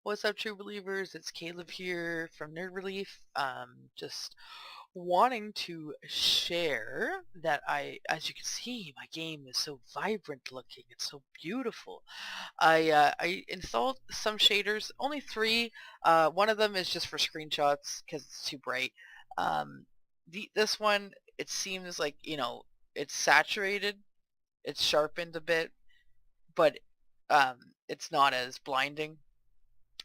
What's up, true believers? It's Caleb here from NerdRelief. Just wanting to share that as you can see, my game is so vibrant looking. It's so beautiful. I installed some shaders, only three. One of them is just for screenshots because it's too bright. This one, it seems like it's saturated, it's sharpened a bit, but it's not as blinding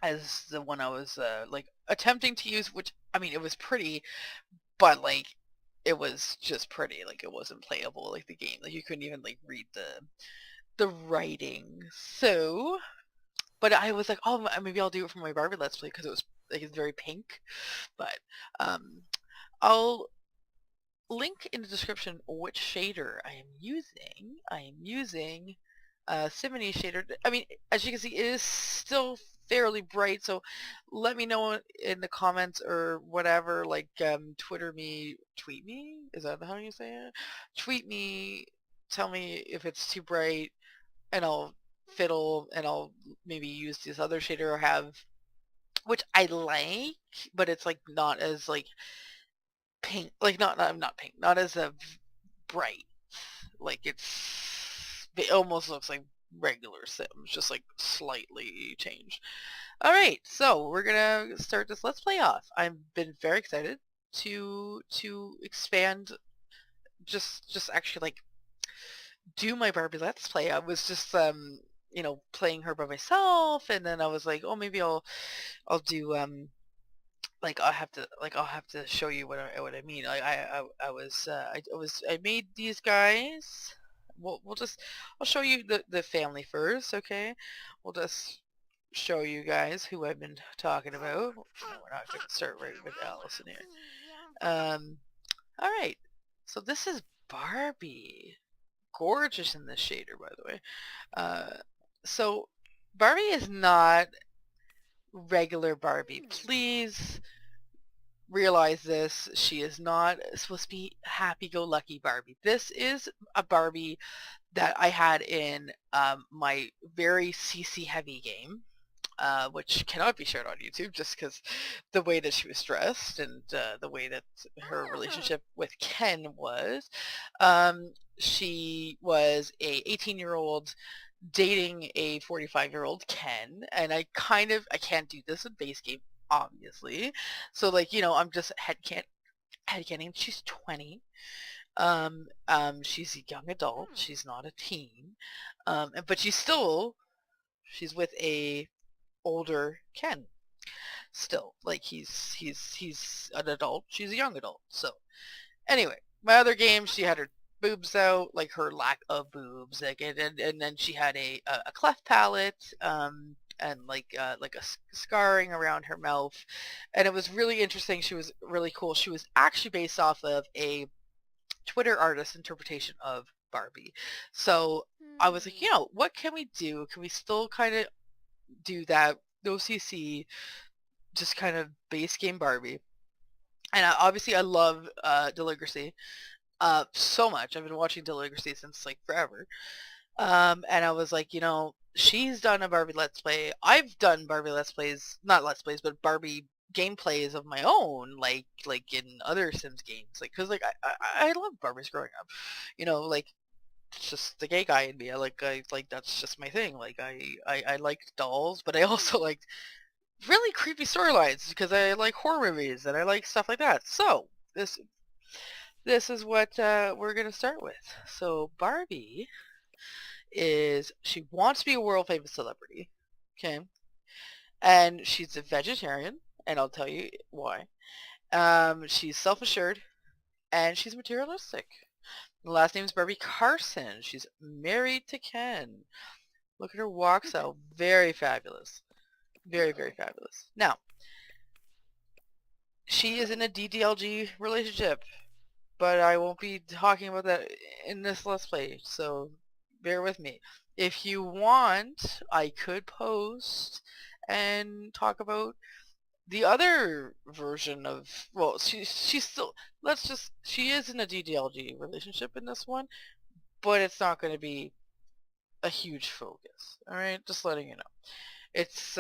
as the one I was like attempting to use, which I mean it was pretty, but like it was just pretty, like it wasn't playable like the game, like you couldn't even like read the writing. So, but I was like, oh, maybe I'll do it for my Barbie Let's Play because it was like it's very pink. But I'll link in the description which shader I am using. I am using Simony shader. I mean, as you can see, it is still fairly bright, so let me know in the comments or whatever, like tweet me, is that how you say it? Tweet me, tell me if it's too bright, and I'll fiddle, and I'll maybe use this other shader I have, which I like, but it's like not as like pink, like not pink, not as a bright, like it almost looks like regular Sims, just like slightly changed. All right, so we're gonna start this Let's Play off. I've been very excited to expand, just actually like do my Barbie Let's Play. I was just playing her by myself, and then I was like, oh, maybe I'll do like I'll have to show you what I mean. Like I made these guys. We'll just I'll show you the family first, okay? We'll just show you guys who I've been talking about. No, we're not going to start right with Allison here. All right. So this is Barbie. Gorgeous in this shader, by the way. So Barbie is not regular Barbie. Please realize this. She is not supposed to be happy-go-lucky Barbie. This is a Barbie that I had in my very CC heavy game, which cannot be shared on YouTube just because the way that she was dressed and the way that her relationship with Ken was. She was a 18-year-old dating a 45-year-old Ken, and I can't do this in base game, obviously. So like, I'm just headcanon. She's 20. She's a young adult. She's not a teen. But she's with a older Ken still. Like he's an adult. She's a young adult. So anyway, my other game, she had her boobs out, like her lack of boobs, like and then she had a cleft palate, and like a scarring around her mouth, and it was really interesting. She was really cool. She was actually based off of a Twitter artist interpretation of Barbie. So I was like, what can we do? Can we still kind of do that? No CC, just kind of base game Barbie. And obviously I love Deligracy so much. I've been watching Deligracy since like forever. And I was like, she's done a Barbie Let's Play. I've done Barbie Let's Plays, not Let's Plays, but Barbie gameplays of my own, like in other Sims games, like because like I love Barbies growing up, like it's just the gay guy in me. I like that's just my thing. Like I liked dolls, but I also liked really creepy storylines because I like horror movies and I like stuff like that. So this is what we're gonna start with. So Barbie she wants to be a world famous celebrity, okay, and she's a vegetarian, and I'll tell you why. She's self-assured, and she's materialistic. The last name is Barbie Carson. She's married to Ken. Look at her walk style. Very fabulous. Very, very fabulous. Now, she is in a DDLG relationship, but I won't be talking about that in this Let's Play, so bear with me. If you want, I could post and talk about the other version of, well, she's still, she is in a DDLG relationship in this one, but it's not going to be a huge focus, alright? Just letting you know. It's,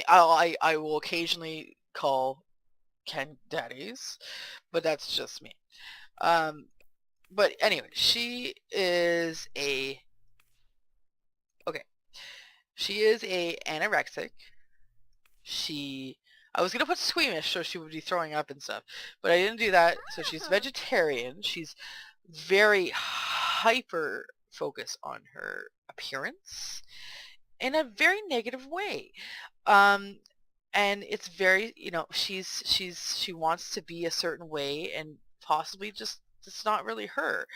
I will occasionally call Ken daddies, but that's just me. But anyway, she is a okay. She is a anorexic. I was gonna put squeamish so she would be throwing up and stuff, but I didn't do that. So she's vegetarian. She's very hyper focused on her appearance in a very negative way. Um, and it's very, she wants to be a certain way and possibly just it's not really her.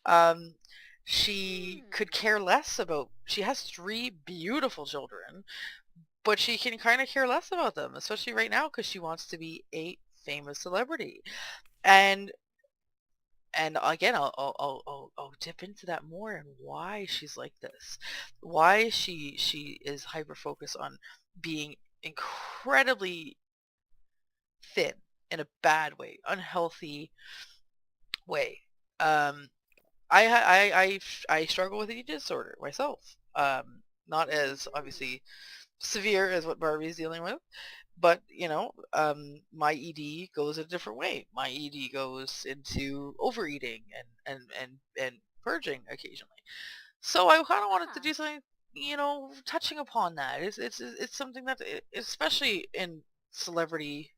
Um, she could care less about, she has 3 beautiful children, but she can kind of care less about them, especially right now because she wants to be a famous celebrity. And again, I'll dip into that more and why she's like this, why she is hyper focused on being incredibly thin in a bad way, unhealthy way. Um, I struggle with eating disorder myself. Not as obviously severe as what Barbie's dealing with, but my ED goes a different way. My ED goes into overeating and purging occasionally. So I kind of wanted to do something, touching upon that. It's something that, especially in celebrity,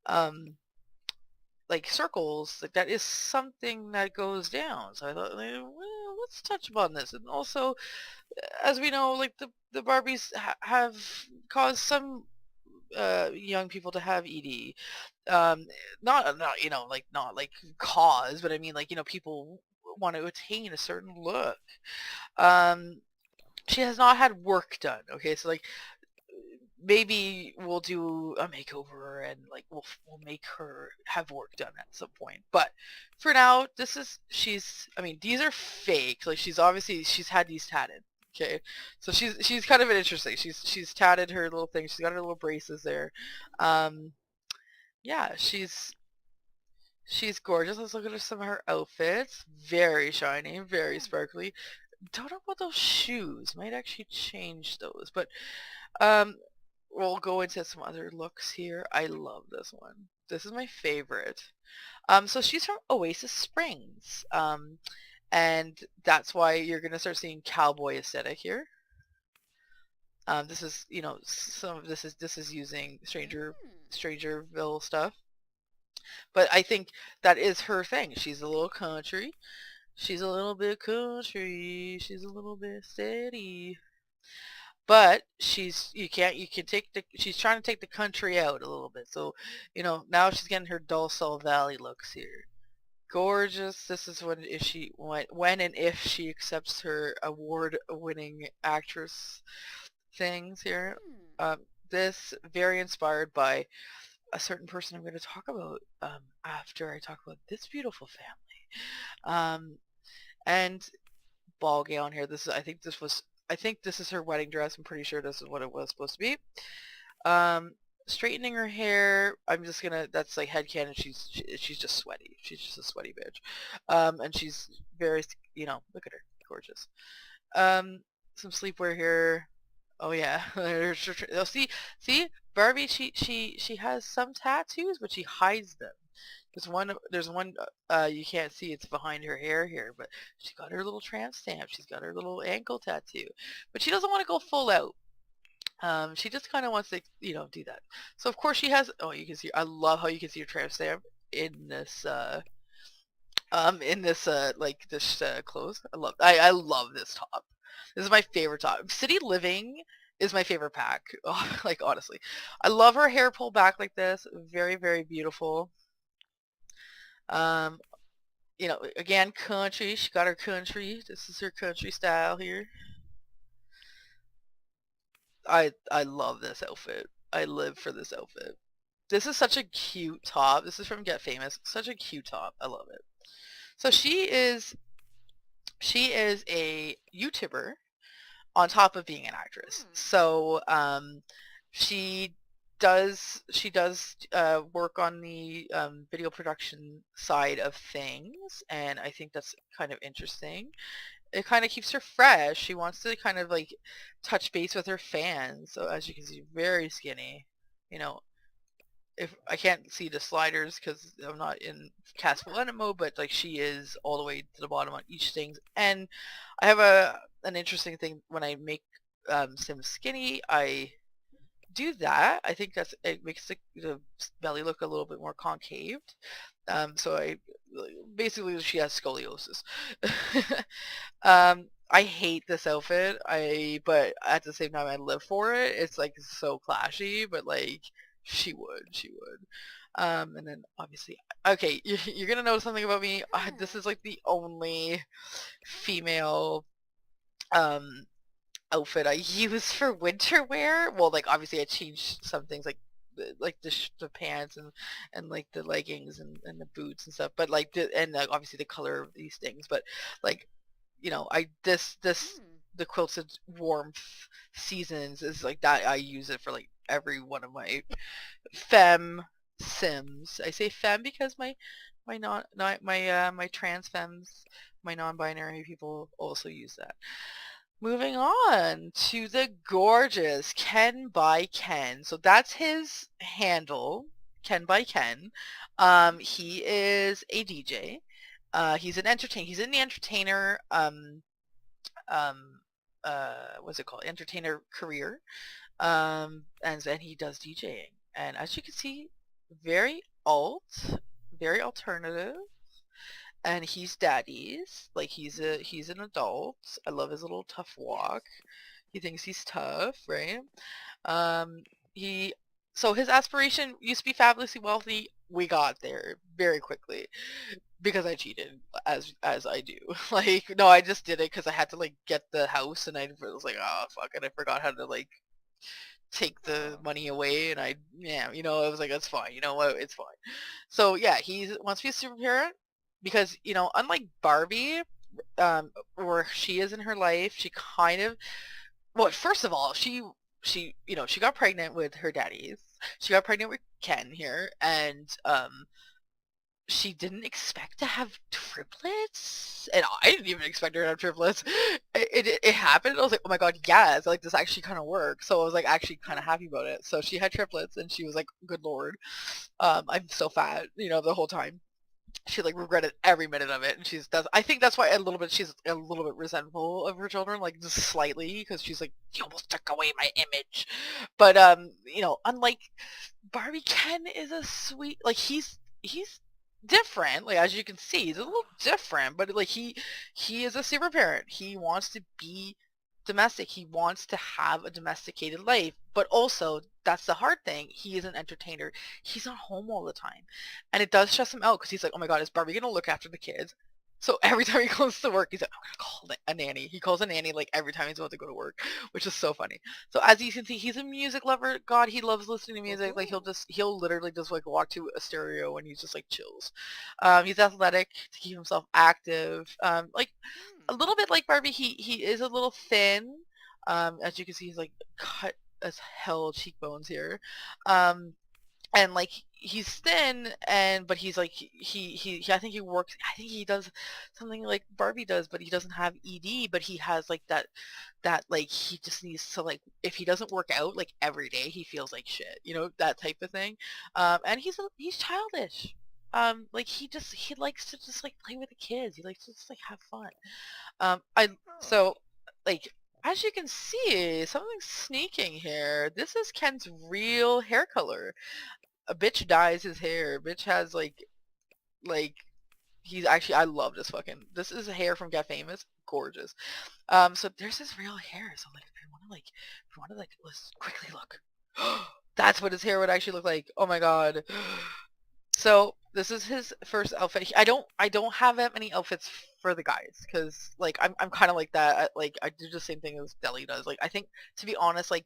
um, like circles, like that is something that goes down. So I thought, well, let's touch upon this. And also, as we know, like the Barbies have caused some young people to have ED. Um, not like not like cause, but I mean like people want to attain a certain look. Um, she has not had work done. Okay, so like maybe we'll do a makeover and like we'll make her have work done at some point. But for now, I mean, these are fake. Like she's had these tatted. Okay, so she's kind of an interesting. She's tatted her little thing. She's got her little braces there. Um, yeah, she's gorgeous. Let's look at some of her outfits. Very shiny, very sparkly. Don't know about those shoes. Might actually change those, but um, we'll go into some other looks here. I love this one. This is my favorite. So she's from Oasis Springs. And that's why you're gonna start seeing cowboy aesthetic here. This is, some of this is using Strangerville stuff. But I think that is her thing. She's a little country. She's a little bit country. She's a little bit steady. But she's trying to take the country out a little bit. So, now she's getting her Dulcel Valley looks here. Gorgeous. This is when and if she accepts her award-winning actress things here. This very inspired by a certain person I'm going to talk about after I talk about this beautiful family. And ball gown here. I think this is her wedding dress. I'm pretty sure this is what it was supposed to be. Straightening her hair. That's like headcanon. She's just sweaty. She's just a sweaty bitch. And she's very, look at her, gorgeous. Some sleepwear here. Oh yeah. Oh, see, Barbie. She has some tattoos, but she hides them. There's one you can't see, it's behind her hair here, but she got her little tramp stamp, she's got her little ankle tattoo, but she doesn't want to go full out. She just kind of wants to, do that. So of course she has, oh, you can see, I love how you can see her tramp stamp in this like this clothes. I love this top. This is my favorite top. City Living is my favorite pack. Oh, like honestly, I love her hair pulled back like this. Very, very beautiful. Um, again, country. She got her country. This is her country style here. I love this outfit. I live for this outfit. This is such a cute top. This is from Get Famous. Such a cute top. I love it. So she is a YouTuber on top of being an actress. So she does work on the video production side of things, and I think that's kind of interesting. it kind of keeps her fresh. She wants to kind of like touch base with her fans. So as you can see, very skinny. You know, if I can't see the sliders because I'm not in cast full edit mode, but like she is all the way to the bottom on each thing. And I have an interesting thing when I make Sims skinny. I do that. I think it makes the belly look a little bit more concaved. So I basically she has scoliosis. I hate this outfit. But at the same time I live for it. It's like so clashy, but like she would. And then obviously, okay, you're gonna know something about me. This is like the only female um outfit I use for winter wear. Well, like obviously I changed some things like the pants and like the leggings and the boots and stuff, but like obviously the color of these things, but like I this the quilted warmth seasons is like that. I use it for like every one of my femme sims. I say femme because my non not my trans femmes, my non-binary people also use that. Moving on to the gorgeous Ken by Ken. So that's his handle, Ken by Ken. He is a DJ. He's an entertainer. He's in the entertainer um what's it called? Entertainer career. And then he does DJing. And as you can see, very very alternative, and he's daddy's. Like he's an adult. I love his little tough walk. He thinks he's tough, right? Um, he so his aspiration used to be fabulously wealthy. We got there very quickly because I cheated, as I do. Like no, I just did it because I had to like get the house, and I was like, oh fuck it, I forgot how to like take the money away, and I was like, that's fine, you know what, it's fine. So yeah, he wants to be a super parent because unlike Barbie, where she is in her life, she kind of, well, first of all, she got pregnant with her daddies. She got pregnant with Ken here, and she didn't expect to have triplets, and I didn't even expect her to have triplets. It happened. I was like, oh my god, yes, like this actually kind of works. So I was like actually kind of happy about it. So she had triplets, and she was like, good lord, I'm so fat, the whole time. She like regretted every minute of it, and I think that's why she's a little bit resentful of her children, like just slightly, because she's like, you almost took away my image. But unlike Barbie, Ken is a sweet, like he's different. Like as you can see, he's a little different, but like he is a super parent. He wants to be domestic. He wants to have a domesticated life, but also that's the hard thing. He is an entertainer. He's not home all the time, and it does stress him out because he's like, oh my god, is Barbie gonna look after the kids? So every time he goes to work, he's like, I'm gonna call a nanny. He calls a nanny like every time he's about to go to work, which is so funny. So as you can see, he's a music lover. God, he loves listening to music. Like he'll literally just like walk to a stereo and he's just like chills. He's athletic to keep himself active. Like a little bit like Barbie, he is a little thin. As you can see, he's like cut as hell cheekbones here. And like he's thin, but he's like I think he works, I think he does something like Barbie does, but he doesn't have ED, but he has like that like he just needs to, like, if he doesn't work out like every day he feels like shit, that type of thing. And he's childish. Like he likes to just like play with the kids. He likes to just like have fun. I so like as you can see, something's sneaking here. This is Ken's real hair color. A bitch dyes his hair. Bitch has like he's actually, I love this is hair from Get Famous. Gorgeous. So there's his real hair. So like if you wanna like let's quickly look. That's what his hair would actually look like. Oh my god. So this is his first outfit. I don't have that many outfits for the guys because like I'm kind of like that. I do the same thing as Deli does. Like I think, to be honest, like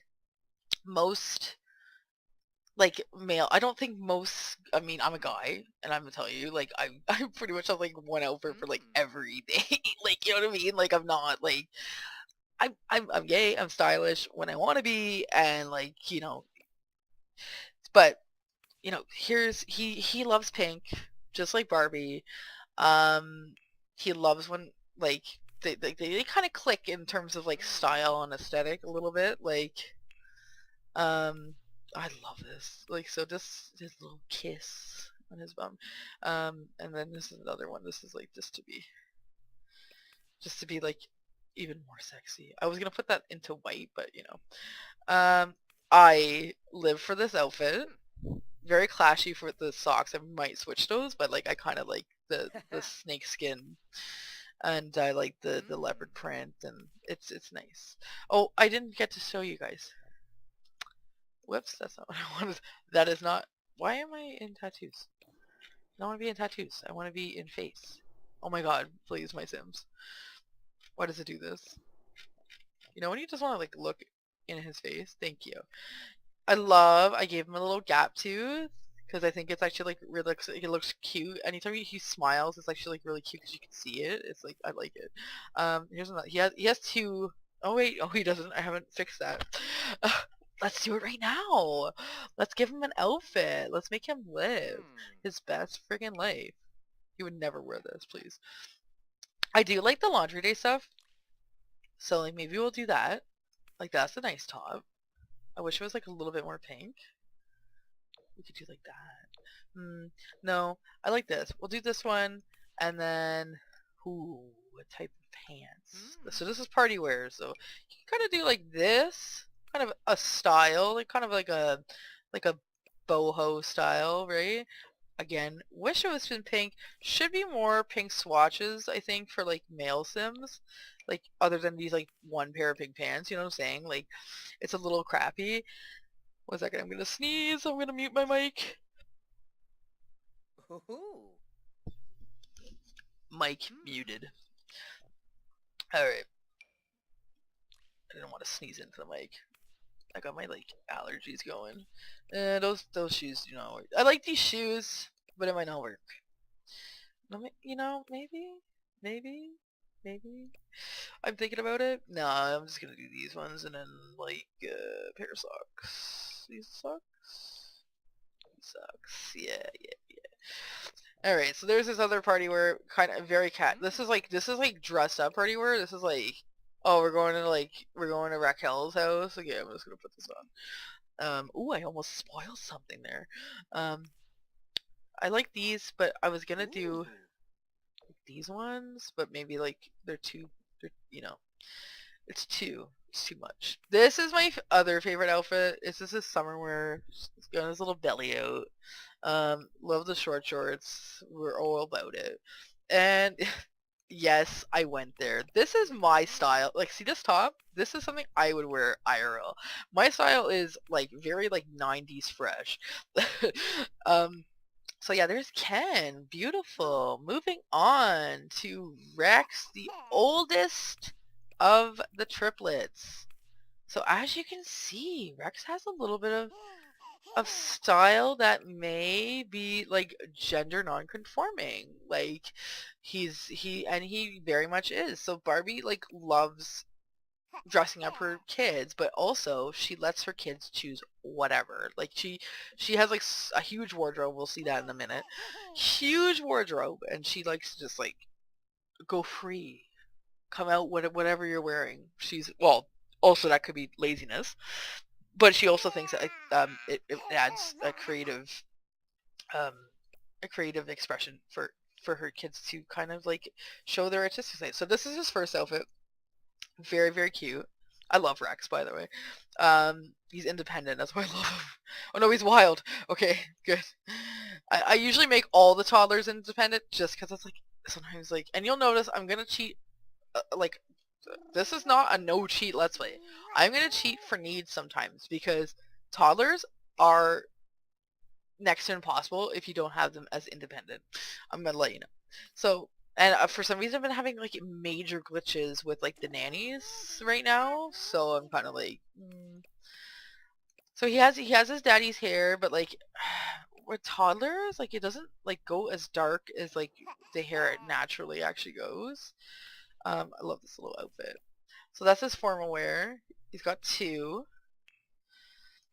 most like male, I don't think most, I mean, I'm a guy and I'm gonna tell you, like I pretty much have like one outfit for like every day. Like, you know what I mean? Like I'm not like I'm gay, I'm stylish when I want to be, and like, but here's he loves pink just like Barbie. um he loves when like they kind of click in terms of like style and aesthetic a little bit. Like, I love this. Like, so just his little kiss on his bum. And then this is another one. This is like just to be like even more sexy. I was gonna put that into white, but you know. I live for this outfit. Very clashy for the socks. I might switch those, but like I kind of like the snake skin, and I like the leopard print, and it's nice. Oh, I didn't get to show you guys. Whoops, that's not what I wanted. That is not. Why am I in tattoos? I don't want to be in tattoos. I want to be in face. Oh my god, please, my Sims. Why does it do this? You know when you just want to like look in his face? Thank you. I gave him a little gap tooth because I think it's actually like really it looks cute. Anytime he smiles, it's actually like really cute because you can see it. It's like I like it. Here's another. He has two. Oh wait, oh he doesn't. I haven't fixed that. Let's do it right now. Let's give him an outfit. Let's make him live his best friggin' life. He would never wear this, please. I do like the laundry day stuff, so like maybe we'll do that. Like that's a nice top. I wish it was like a little bit more pink. We could do like that. No, I like this. We'll do this one, and then, ooh, what type of pants? So this is party wear, so you can kind of do like this, kind of a style, like kind of like a boho style, right? Again, wish it was in pink. Should be more pink swatches, I think, for like male Sims. Like other than these like one pair of pink pants, you know what I'm saying? Like it's a little crappy. 1 second, I'm gonna sneeze. I'm gonna mute my mic. Mic muted. Alright. I didn't want to sneeze into the mic. I got my like allergies going. Those shoes, you know, I like these shoes, but it might not work. You know, maybe. I'm thinking about it. No, I'm just gonna do these ones and then like a pair of socks. These socks. Yeah. Alright, so there's this other party where kind of very this is like dressed up party wear. This is like, oh, we're going to Raquel's house. Okay, I'm just gonna put this on. Ooh, I almost spoiled something there. I like these, but I was gonna do these ones, but maybe like they're you know, it's too much. This is my other favorite outfit. This is summer wear. It's got his little belly out. Love the short shorts. We're all about it. And yes, I went there. This is my style. Like, see this top? This is something I would wear IRL. My style is like very like 90s fresh. So yeah, there's Ken. Beautiful. Moving on to Rex, the oldest of the triplets. So as you can see, Rex has a little bit of style that may be like gender non-conforming. Like he very much is. So Barbie like loves dressing up her kids, but also she lets her kids choose whatever. Like she has like a huge wardrobe. We'll see that in a minute. Huge wardrobe, and she likes to just like go free, come out whatever you're wearing. She's well. Also, that could be laziness, but she also thinks that it adds um, a creative expression for her kids to kind of like show their artistic side. So this is his first outfit. Very, very cute. I love Rex, by the way. He's independent. That's why I love him. Oh no, he's wild. Okay, good. I usually make all the toddlers independent just because it's like sometimes like, and you'll notice I'm gonna cheat. Like, this is not a no cheat let's play. I'm gonna cheat for needs sometimes because toddlers are next to impossible if you don't have them as independent. I'm gonna let you know. So, and for some reason I've been having like major glitches with like the nannies right now, so I'm kind of like, So he has his daddy's hair, but like with toddlers, like it doesn't like go as dark as like the hair naturally actually goes. I love this little outfit. So that's his formal wear. He's got two.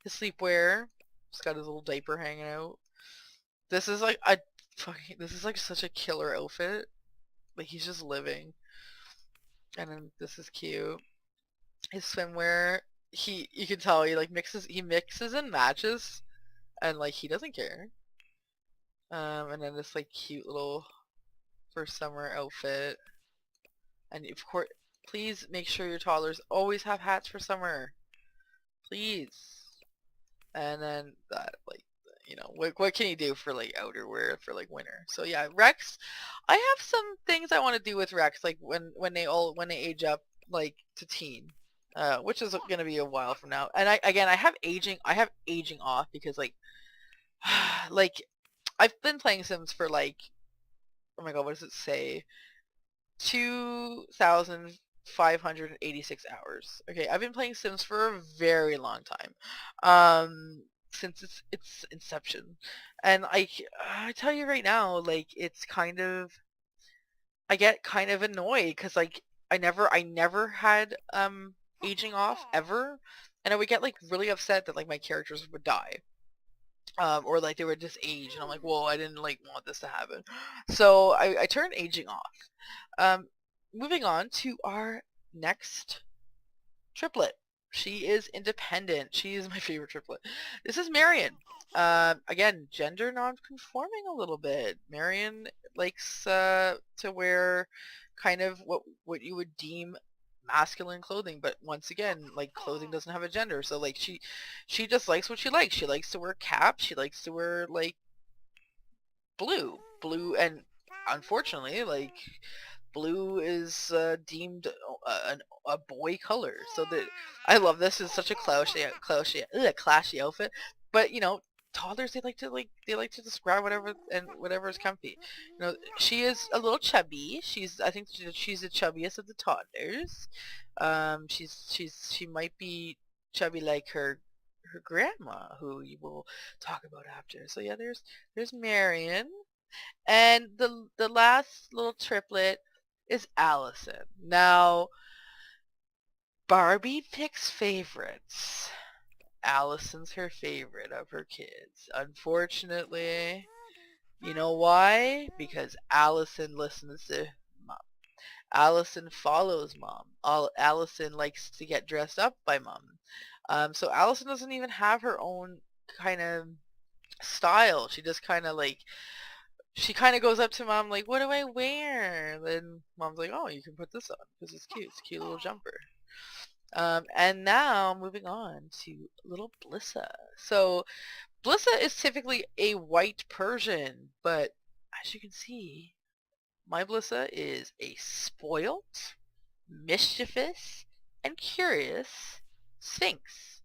His sleepwear. He's got his little diaper hanging out. This is like this is like such a killer outfit. Like he's just living. And then this is cute. His swimwear, you can tell he like mixes and matches, and like he doesn't care. And then this like cute little first summer outfit. And of course, please make sure your toddlers always have hats for summer. Please. And then that, like, what can you do for like outerwear for like winter? So yeah, Rex, I have some things I want to do with Rex, like when they age up like to teen, which is gonna be a while from now. And I have aging off because like like I've been playing Sims for like, oh my god, what does it say? 2,586 hours. Okay, I've been playing Sims for a very long time. Since its inception. And I tell you right now, like it's kind of, I get kind of annoyed because like I never had aging off ever, and I would get like really upset that like my characters would die. Or like they were just age, and I'm like, whoa, I didn't like want this to happen. So I turned aging off. Um, Moving on to our next triplet. She is independent. She is my favorite triplet. This is Marion. Again, gender non-conforming a little bit. Marion likes to wear kind of what you would deem masculine clothing, but once again, like clothing doesn't have a gender, so like she just likes what she likes. She likes to wear caps. She likes to wear like blue, and unfortunately, like blue is deemed a boy color. So that I love this. It's such a classy outfit. But toddlers, they like to describe whatever is comfy. She is a little chubby. I think she's the chubbiest of the toddlers. She might be chubby like her grandma, who you will talk about after. So yeah, there's Marion. And the last little triplet is Allison. Now, Barbie picks favorites. Allison's her favorite of her kids. Unfortunately, you know why? Because Allison listens to mom. Allison follows mom. Allison likes to get dressed up by mom. So Allison doesn't even have her own kind of style. She kind of goes up to mom like, what do I wear? Then mom's like, oh, you can put this on because it's cute. It's a cute little jumper. And now moving on to little Blissa. So Blissa is typically a white Persian, but as you can see, my Blissa is a spoilt, mischievous, and curious Sphinx.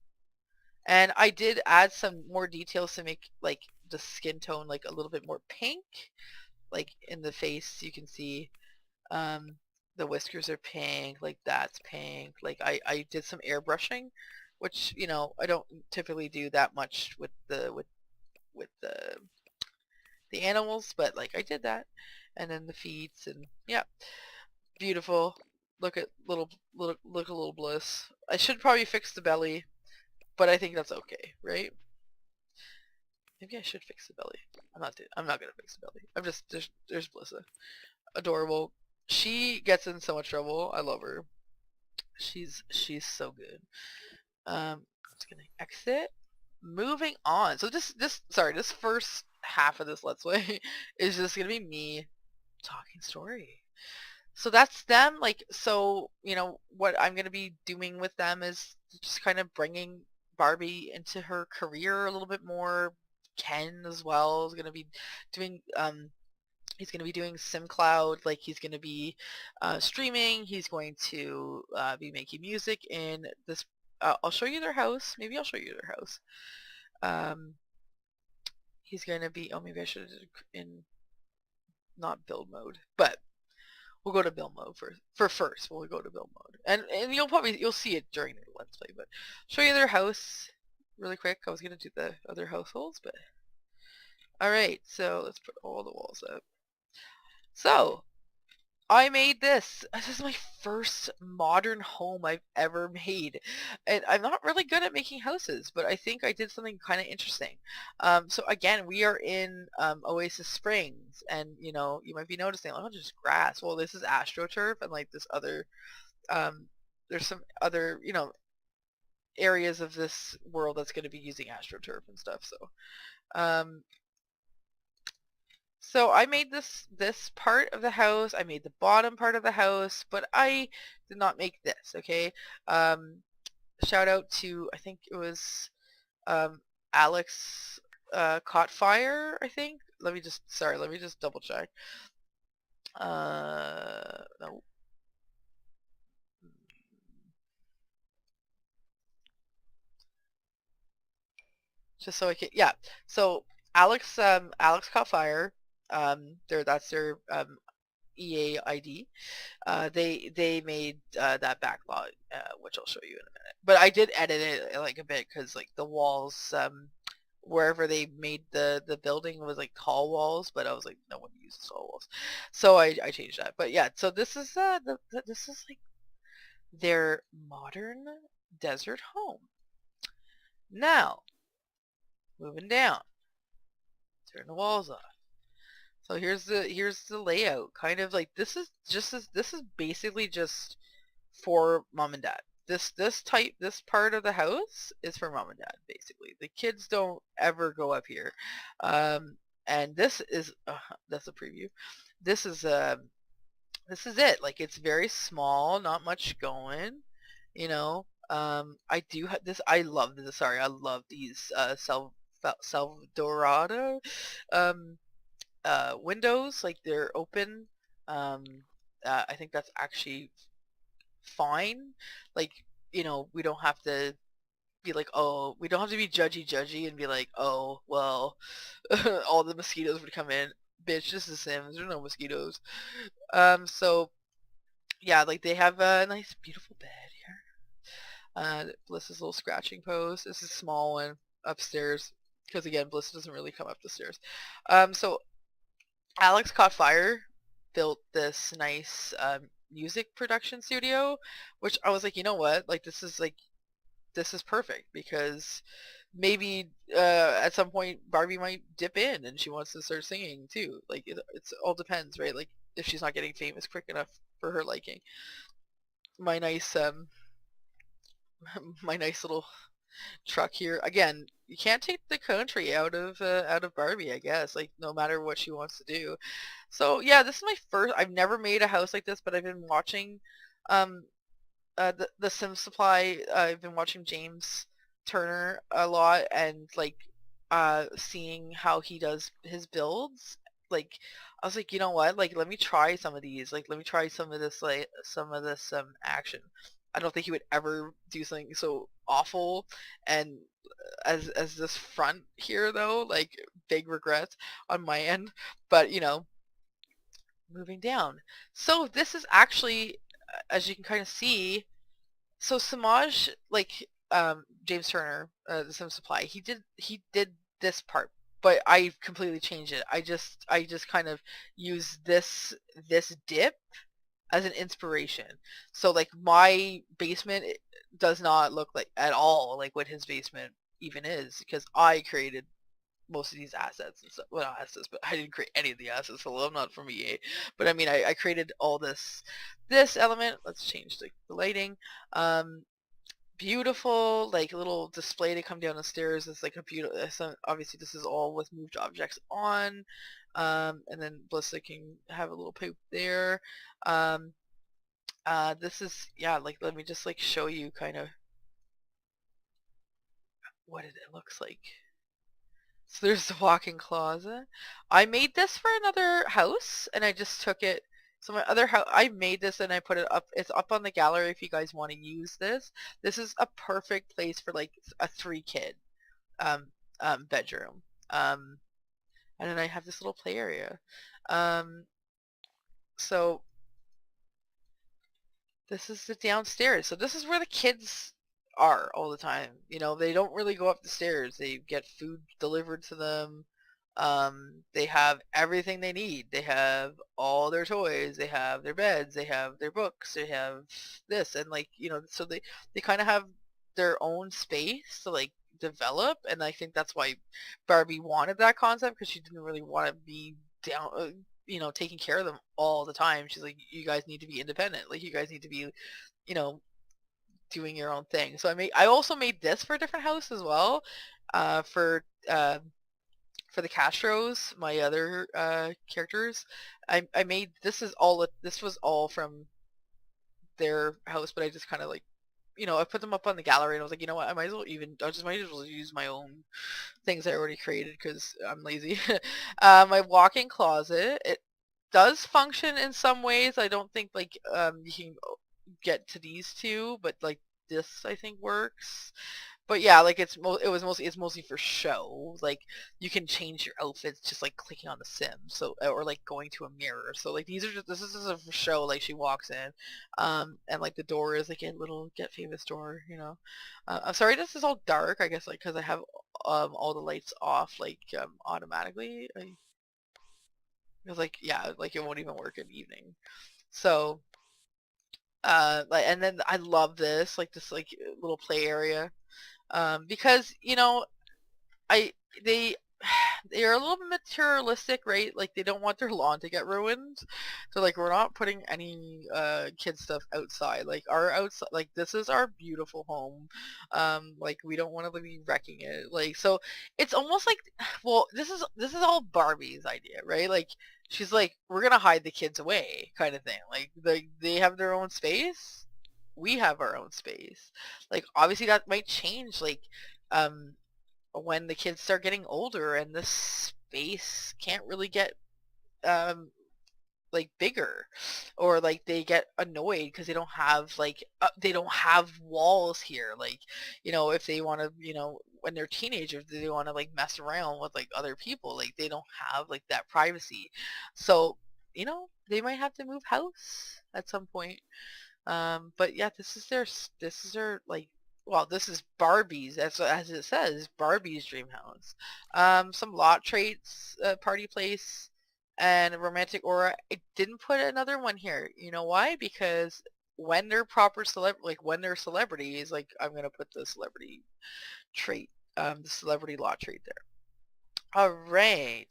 And I did add some more details to make like the skin tone like a little bit more pink. Like in the face, you can see um, the whiskers are pink, like that's pink. Like I did some airbrushing, which I don't typically do that much with the animals, but like I did that, and then the feet, and yeah, beautiful. Look a little bliss. I should probably fix the belly, but I think that's okay, right? Maybe I should fix the belly. I'm not gonna fix the belly. I'm just there's Blissa. Adorable. She gets in so much trouble. I love her. She's so good. I'm just gonna exit. Moving on. So this first half of this Let's Play is just gonna be me talking story. So that's them. Like, so what I'm gonna be doing with them is just kind of bringing Barbie into her career a little bit more. Ken as well is gonna be doing he's going to be doing SimCloud, like he's going to be streaming, he's going to be making music in this, I'll show you their house, maybe I'll show you their house. He's going to be, oh maybe I should have did it in not build mode, but we'll go to build mode first, we'll go to build mode, and you'll see it during the Let's Play, but show you their house really quick. I was going to do the other households, but alright, so let's put all the walls up. So, I made this. This is my first modern home I've ever made. And I'm not really good at making houses, but I think I did something kind of interesting. So again, we are in Oasis Springs, and you might be noticing, oh, just grass. Well, this is AstroTurf, and like this other, um, there's some other, areas of this world that's going to be using AstroTurf and stuff. Um, so I made this part of the house. I made the bottom part of the house, but I did not make this. Okay. Um, Shout out to, I think it was Alex caught fire. I think. Let me just double check. No. Just so I can, yeah. So Alex caught fire. That's their EA ID. They made that backlog, which I'll show you in a minute. But I did edit it like a bit because like the walls, wherever they made the building was like tall walls, but I was like, no one uses tall walls, so I changed that. But yeah, so this is this is like their modern desert home. Now moving down, turn the walls off. So here's the layout. Kind of like this is basically just for mom and dad. This part of the house is for mom and dad basically. The kids don't ever go up here. Um and this is that's a preview. This is this is it. Like it's very small, not much going, you know. I do have this. I love this. Sorry, I love these Salvadorada um windows, like they're open. um I think that's actually fine. Like, we don't have to be like, oh, we don't have to be judgy and be like, oh, well, all the mosquitoes would come in. Bitch, this is Sims, there's no mosquitoes. So yeah, like they have a nice beautiful bed here. Bliss's little scratching post. This is a small one upstairs because again, Bliss doesn't really come up the stairs. So Alex Caught Fire built this nice music production studio, which I was like, you know what? Like this is perfect because maybe at some point Barbie might dip in and she wants to start singing too. Like it's all depends, right? Like if she's not getting famous quick enough for her liking. My nice my nice little truck here. Again, you can't take the country out of Barbie, I guess. Like no matter what she wants to do. So yeah, this is my first. I've never made a house like this, but I've been watching um the Sim Supply. I've been watching James Turner a lot and like seeing how he does his builds. Like I was like, you know what? Like let me try some of these. Like let me try some of this action. I don't think he would ever do something so awful. And as this front here though, like big regrets on my end. But moving down. So this is actually, as you can kind of see, so Samaj, like James Turner, the Sim Supply, he did this part, but I completely changed it. I just kind of use this dip as an inspiration. So like my basement does not look like at all like what his basement even is because I created most of these assets and stuff. Well, not assets, but I didn't create any of the assets. Hello, I'm not from EA. But I mean, I created all this element. Let's change the lighting. Um, Beautiful, like little display to come down the stairs. It's like a beautiful. Obviously, this is all with moved objects on. And then Blissa can have a little poop there. Um, this is, yeah, like let me just like show you kind of what it looks like. So there's the walk-in closet. I made this for another house and I just took it. So my other house, I made this and I put it up. It's up on the gallery if you guys want to use this. This is a perfect place for like a 3-kid um, bedroom. And then I have this little play area. Um, so this is the downstairs. So this is where the kids are all the time. They don't really go up the stairs. They get food delivered to them. They have everything they need. They have all their toys, they have their beds, they have their books, they have this, and like, so they kind of have their own space to like develop, and I think that's why Barbie wanted that concept, because she didn't really want to be down, taking care of them all the time. She's like, you guys need to be independent. Like, you guys need to be, you know, doing your own thing. So I also made this for a different house as well, uh, for uh, for the Castros, my other characters. I made this was all from their house, but I just kind of like, I put them up on the gallery, and I was like, you know what, I might as well use my own things I already created because I'm lazy. My walk-in closet, it does function in some ways. I don't think like you can get to these two, but like this I think works. But yeah, like it's mostly for show. Like, you can change your outfits just like clicking on the sim, so, or like going to a mirror. So like this is just a for show. Like, she walks in, and like the door is like a little get famous door. I'm sorry this is all dark. I guess like because I have all the lights off like automatically. Because like, yeah, like it won't even work in evening. So like, and then I love this like little play area, because I they they're a little bit materialistic, right? Like, they don't want their lawn to get ruined. So like, we're not putting any kid stuff outside. Like, our outside, like, this is our beautiful home. Like, we don't want to be wrecking it. Like, so it's almost like, well, this is all Barbie's idea, right? Like, she's like, we're gonna hide the kids away, kind of thing. Like, they have their own space. We have our own space. Like, obviously that might change, like, um when the kids start getting older and the space can't really get um like bigger, or like they get annoyed because they don't have walls here. Like, if they want to, when they're teenagers, they want to like mess around with like other people, like they don't have like that privacy. So, they might have to move house at some point. But yeah, this is their like, well, this is Barbie's, as it says, Barbie's dream house. Some lot traits, party place, and a romantic aura. I didn't put another one here. You know why? Because when they're when they're celebrities, like, I'm gonna put the celebrity trait, the celebrity lot trait there. All right.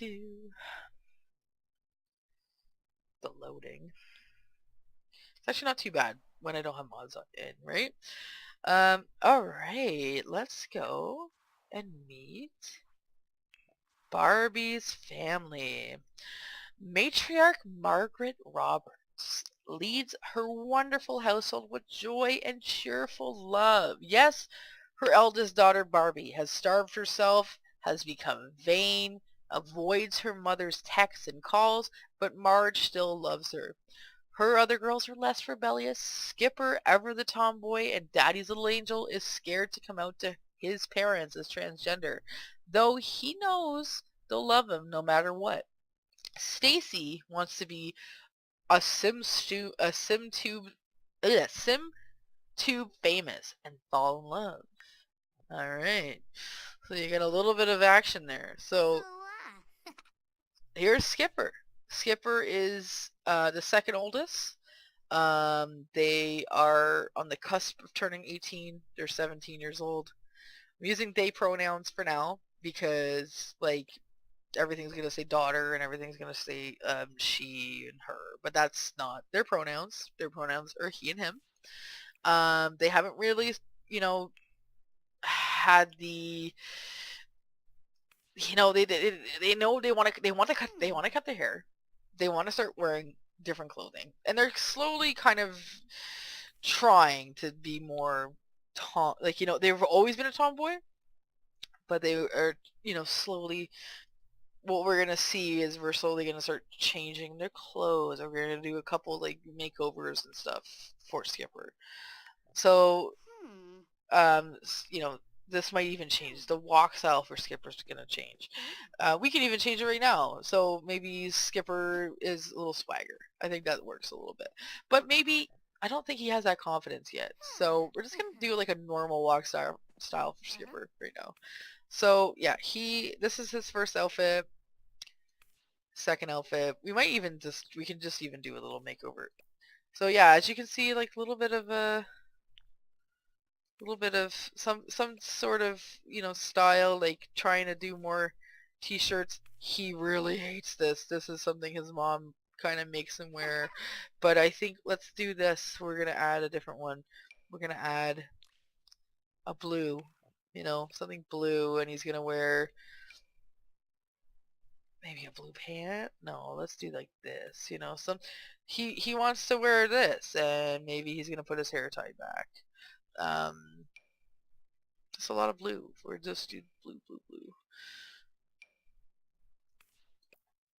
The loading. It's actually not too bad when I don't have mods in, right? All right, let's go and meet Barbie's family. Matriarch Margaret Roberts leads her wonderful household with joy and cheerful love. Yes, her eldest daughter Barbie has starved herself, has become vain, avoids her mother's texts and calls, but Marge still loves her. Her other girls are less rebellious. Skipper, ever the tomboy, and Daddy's little angel, is scared to come out to his parents as transgender, though he knows they'll love him no matter what. Stacy wants to be a sim tube famous and fall in love. All right, so you get a little bit of action there. So here's Skipper. Skipper is the second oldest. They are on the cusp of turning 18. They're 17 years old. I'm using they pronouns for now because, like, everything's going to say daughter and everything's going to say she and her. But that's not their pronouns. Their pronouns are he and him. They haven't really, had the, they know they want to cut their hair. They want to start wearing different clothing, and they're slowly kind of trying to be more like, they've always been a tomboy, but they are, slowly, what we're gonna see is we're slowly gonna start changing their clothes, or we're gonna do a couple like makeovers and stuff for Skipper. So this might even change. The walk style for Skipper's gonna change. We can even change it right now. So maybe Skipper is a little swagger. I think that works a little bit. But maybe, I don't think he has that confidence yet. So we're just gonna do like a normal walk style for Skipper right now. So yeah, this is his first outfit, second outfit. We can just even do a little makeover. So yeah, as you can see, like a little bit of some sort of, style, like trying to do more t-shirts. He really hates this. This is something his mom kind of makes him wear. But I think let's do this. We're going to add a different one. We're going to add a blue, something blue, and he's going to wear maybe a blue pant. No, let's do like this, he wants to wear this, and maybe he's going to put his hair tied back. Just a lot of blue. We're just do blue, blue, blue.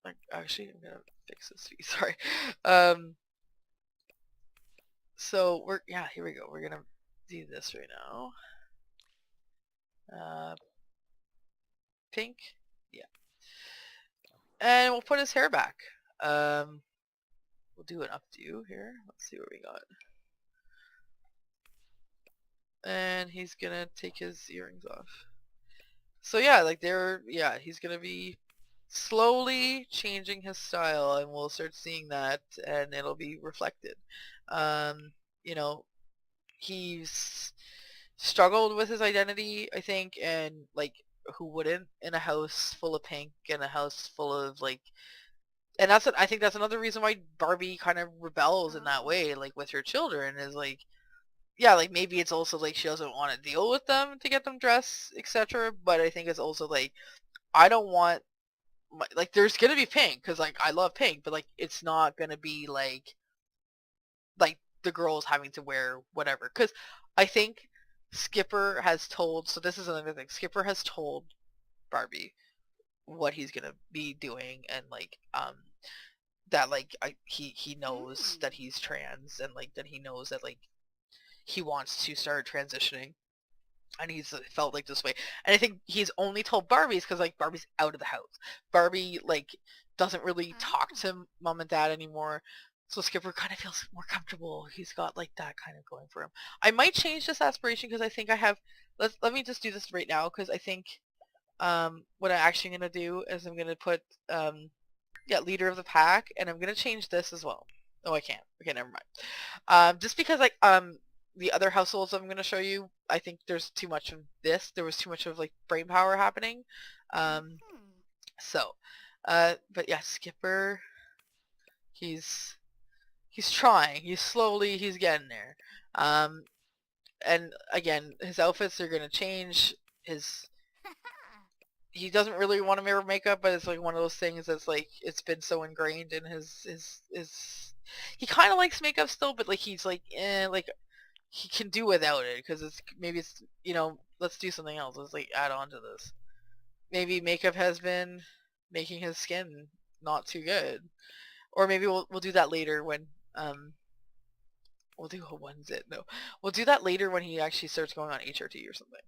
Like, actually, I'm gonna fix this. Sorry. So here we go. We're gonna do this right now. Pink. Yeah. And we'll put his hair back. We'll do an updo here. Let's see what we got. And he's gonna take his earrings off. So yeah, like he's gonna be slowly changing his style, and we'll start seeing that, and it'll be reflected. You know, he's struggled with his identity, I think, and like, who wouldn't in a house full of pink and a house full of like, and I think that's another reason why Barbie kind of rebels in that way, like with her children, is like, yeah, like maybe it's also like she doesn't want to deal with them to get them dressed, etc. But I think it's also like, I don't want like, there's gonna be pink because like I love pink, but like it's not gonna be like the girls having to wear whatever. Because I think Skipper has told, so this is another thing, Skipper has told Barbie what he's gonna be doing, and like that like he knows that he's trans, and like that he knows that like he wants to start transitioning, and he's felt like this way. And I think he's only told Barbie's because like Barbie's out of the house. Barbie like doesn't really talk to mom and dad anymore, so Skipper kind of feels more comfortable. He's got like that kind of going for him. I might change this aspiration because I think I have. Let me just do this right now, because I think what I'm actually gonna do is I'm gonna put leader of the pack, and I'm gonna change this as well. Oh, I can't. Okay, never mind. Just because like the other households I'm gonna show you, I think there's too much of this. There was too much of like brain power happening. So, but yeah, Skipper, he's trying. He's getting there. And again, his outfits are gonna change. He doesn't really want to wear makeup, but it's like one of those things that's like, it's been so ingrained in his he kind of likes makeup still, but like he's like, like he can do without it, because it's let's do something else. Let's like add on to this. Maybe makeup has been making his skin not too good, or maybe we'll do that later when we'll do a onesit. No, we'll do that later when he actually starts going on HRT or something.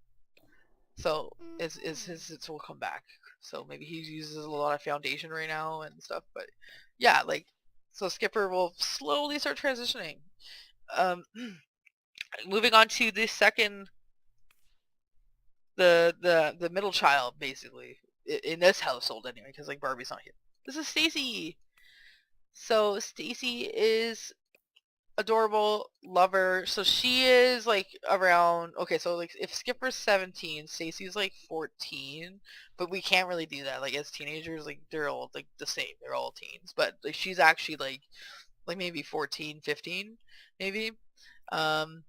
So his zits will come back. So maybe he uses a lot of foundation right now and stuff. But yeah, like, so Skipper will slowly start transitioning. Moving on to the second, the middle child, basically, in this household anyway, because like Barbie's not here. This is Stacy. So Stacy is adorable, lover. So she is like around, okay, so like if Skipper's 17, Stacy's like 14, but we can't really do that. Like as teenagers, like they're all like the same. They're all teens, but like she's actually like maybe 14, 15, maybe. Let's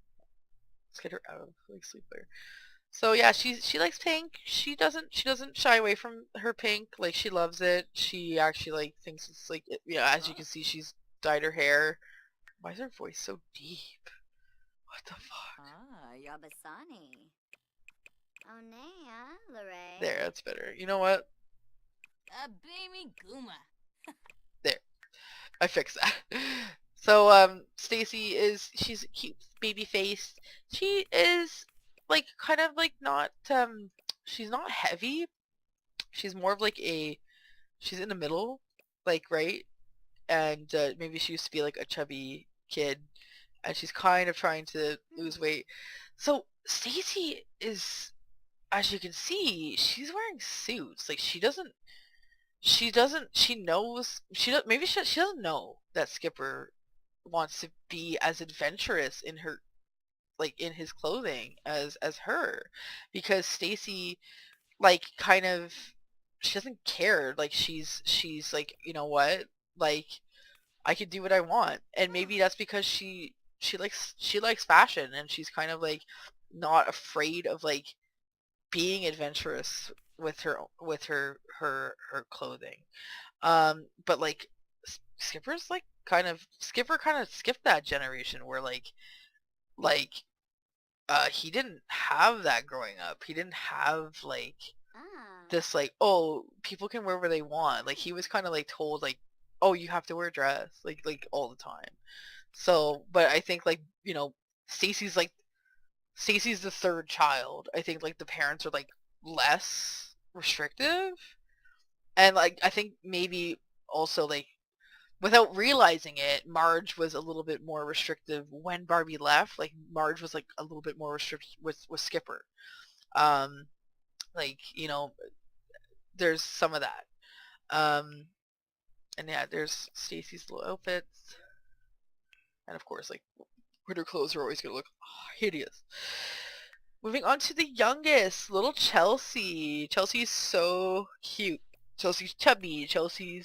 get her out of like sleep there. So yeah, she likes pink. She doesn't shy away from her pink. Like she loves it. She actually like thinks it's like, as you can see, she's dyed her hair. Why is her voice so deep? What the fuck? Yabasani. Oh, Nea, Lorraine. There, that's better. You know what? Baby Guma. There. I fixed that. So, Stacy she's cute, baby-faced. She is, like, kind of, like, not, she's not heavy. She's more of, like, she's in the middle, like, right? And, maybe she used to be, like, a chubby kid, and she's kind of trying to lose weight. So Stacy is, as you can see, she's wearing suits. Like she knows, she doesn't know that Skipper wants to be as adventurous in her, like in his clothing as her, because Stacy, like, kind of, she doesn't care. Like she's like, you know what, like, I can do what I want. And maybe that's because she likes fashion, and she's kind of like not afraid of like being adventurous with her clothing. But like Skipper kind of skipped that generation where like he didn't have that growing up. He didn't have like Ah. this, like, oh, people can wear what they want. Like he was kind of like told like, oh, you have to wear a dress like all the time. So, but I think, like, Stacy's like Stacy's the third child. I think like the parents are like less restrictive, and like I think maybe also like without realizing it, Marge was a little bit more restrictive when Barbie left. Like Marge was like a little bit more restricted with Skipper. Um, like, there's some of that. Um, and yeah, there's Stacy's little outfits, and of course, like, winter clothes are always gonna look hideous. Moving on to the youngest, little Chelsea. Chelsea's so cute. Chelsea's chubby. Chelsea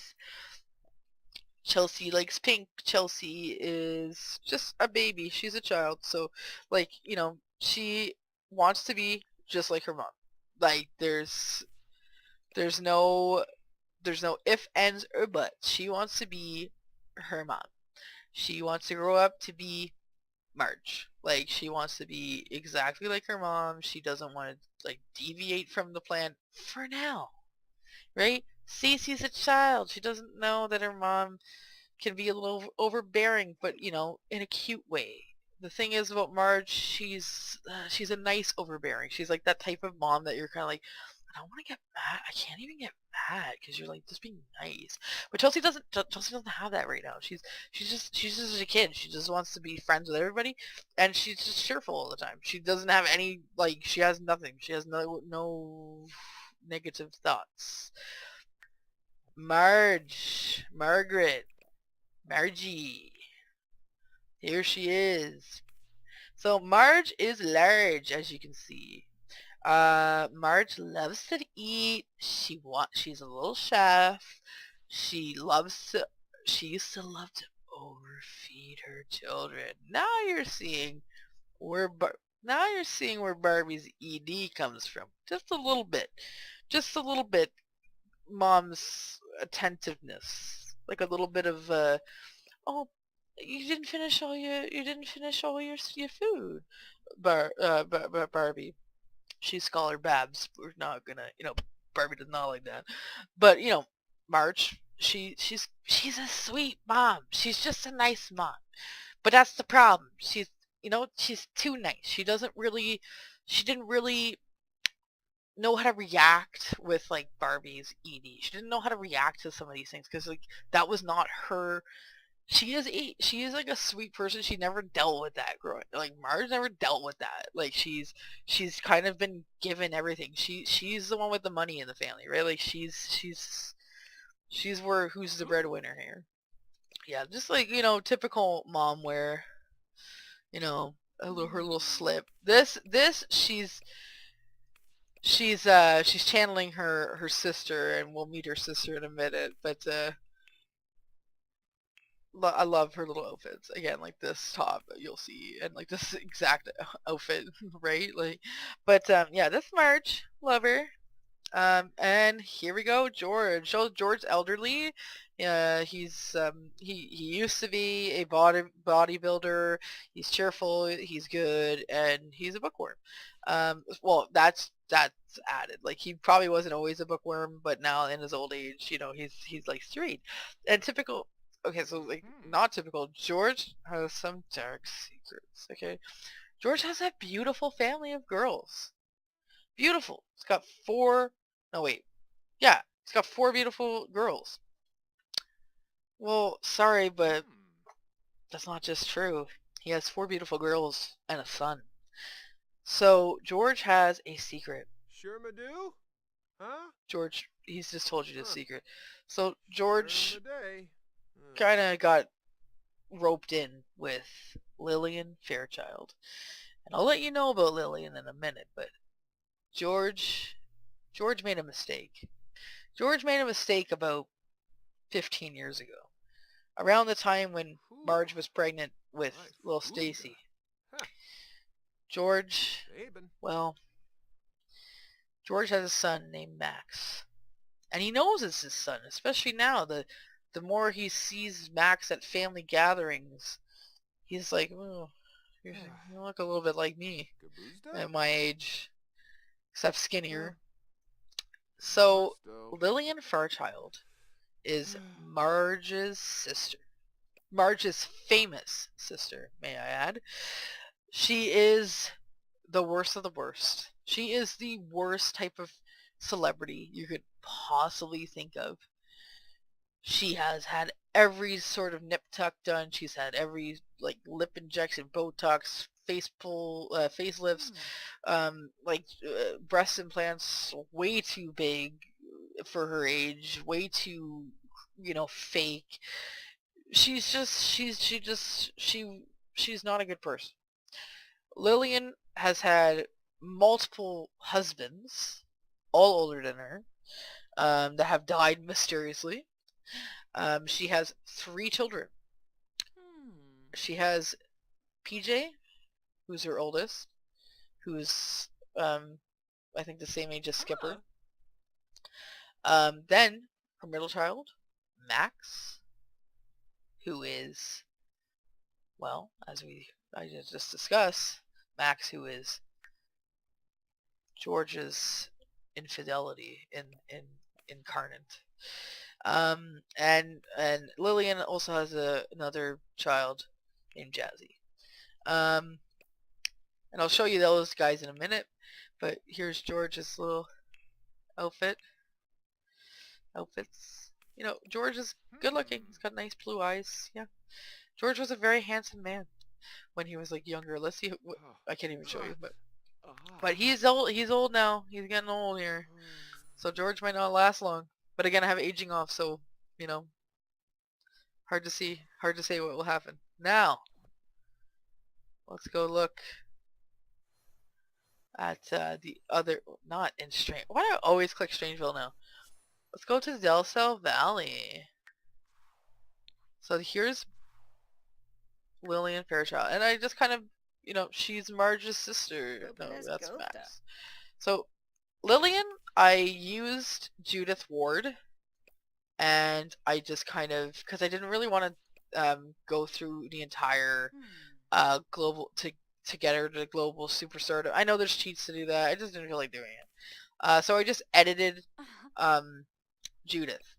likes pink. Chelsea is just a baby. She's a child. So, like, she wants to be just like her mom. Like, there's no if, ands, or buts. She wants to be her mom. She wants to grow up to be Marge. Like, she wants to be exactly like her mom. She doesn't want to like deviate from the plan for now, right? Cece's a child. She doesn't know that her mom can be a little overbearing, but in a cute way. The thing is about Marge, she's a nice overbearing. She's like that type of mom that you're kind of like, I don't want to get mad. I can't even get mad because you're like just being nice. But Chelsea doesn't. Chelsea doesn't have that right now. She's just a kid. She just wants to be friends with everybody, and she's just cheerful all the time. She doesn't have any, like, she has nothing. She has no negative thoughts. Margaret, Margie. Here she is. So Marge is large, as you can see. Marge loves to eat. She's a little chef. She loves to. She used to love to overfeed her children. Where Bar- now you're seeing where Barbie's ED comes from. Just a little bit. Just a little bit. Mom's attentiveness, like a little bit of oh, you didn't finish all your food, Barbie. She's Scholar Babs. We're not gonna, Barbie does not like that. But Marge, she's a sweet mom. She's just a nice mom. But that's the problem. She's too nice. She didn't really know how to react with like Barbie's ED. She didn't know how to react to some of these things because like that was not her. She is like a sweet person. She never dealt with that growing. Like Marge never dealt with that. Like she's kind of been given everything. She's the one with the money in the family, right? Like she's where who's the breadwinner here. Yeah, just like typical mom where her little slip. This she's channeling her sister, and we'll meet her sister in a minute. But I love her little outfits. Again, like this top you'll see, and like this exact outfit, right? Like, but yeah, this March, love her. And here we go, George. So George's elderly. He used to be a bodybuilder. He's cheerful. He's good, and he's a bookworm. Well, that's added. Like he probably wasn't always a bookworm, but now in his old age, he's likes to read. And typical. Okay, so like not typical. George has some dark secrets. Okay, George has a beautiful family of girls. Beautiful. It's got four. No, wait. Yeah, it's got four beautiful girls. Well, sorry, but that's not just true. He has four beautiful girls and a son. So George has a secret. Sure, do? Huh? George, he's just told you the Huh. secret. So Sure, George day. kind of got roped in with Lillian Fairchild. And I'll let you know about Lillian in a minute, but George made a mistake. George made a mistake about 15 years ago. Around the time when Marge was pregnant with Nice little food Stacy. Huh. George, Sabin. well, George has a son named Max. And he knows it's his son, especially now. The more he sees Max at family gatherings, he's like, oh, you look a little bit like me at my age, except skinnier. So Lillian Fairchild is Marge's sister. Marge's famous sister, may I add. She is the worst of the worst. She is the worst type of celebrity you could possibly think of. She has had every sort of nip tuck done. She's had every like lip injection, Botox, facelifts, breast implants way too big for her age, way too, fake. She's not a good person. Lillian has had multiple husbands, all older than her, that have died mysteriously. She has 3 children. She has PJ, who's her oldest, who's I think the same age as Skipper. Then her middle child, Max, who is, well, I just discussed, Max, who is George's infidelity incarnate. And Lillian also has another child named Jazzy. And I'll show you those guys in a minute. But here's George's little outfits. George is good looking. He's got nice blue eyes. Yeah. George was a very handsome man when he was like younger. Let's see. I can't even show you, but he's old. He's old now. He's getting old here. So George might not last long. But again, I have aging off, so hard to see. Hard to say what will happen. Now, let's go look at the other. Not in Strange. Why do I always click Strangeville now? Let's go to Del Cell Valley. So here's Lillian Fairchild, and I just kind of, she's Marge's sister. No, that's Max. So Lillian, I used Judith Ward, and I just kind of, because I didn't really want to go through the entire global to get her to global superstar. I know there's cheats to do that. I just didn't feel like doing it. So I just edited Judith.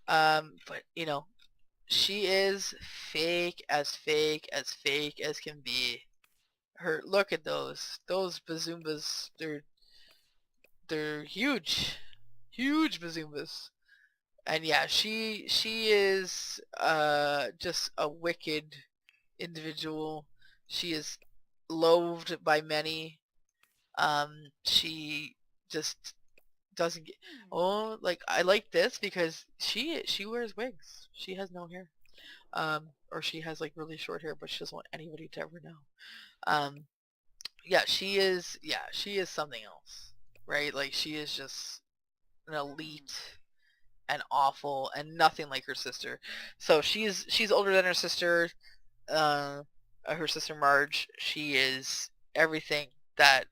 But she is fake as can be. Look at those bazoombas. They're huge bazoombas. And yeah, she is just a wicked individual. She is loathed by many. She just doesn't get. Oh, like I like this because she wears wigs. She has no hair. Or she has like really short hair, but she doesn't want anybody to ever know. Yeah, she is something else, right? Like she is just an elite and awful and nothing like her sister. So she's older than her sister. Her sister Marge. She is everything that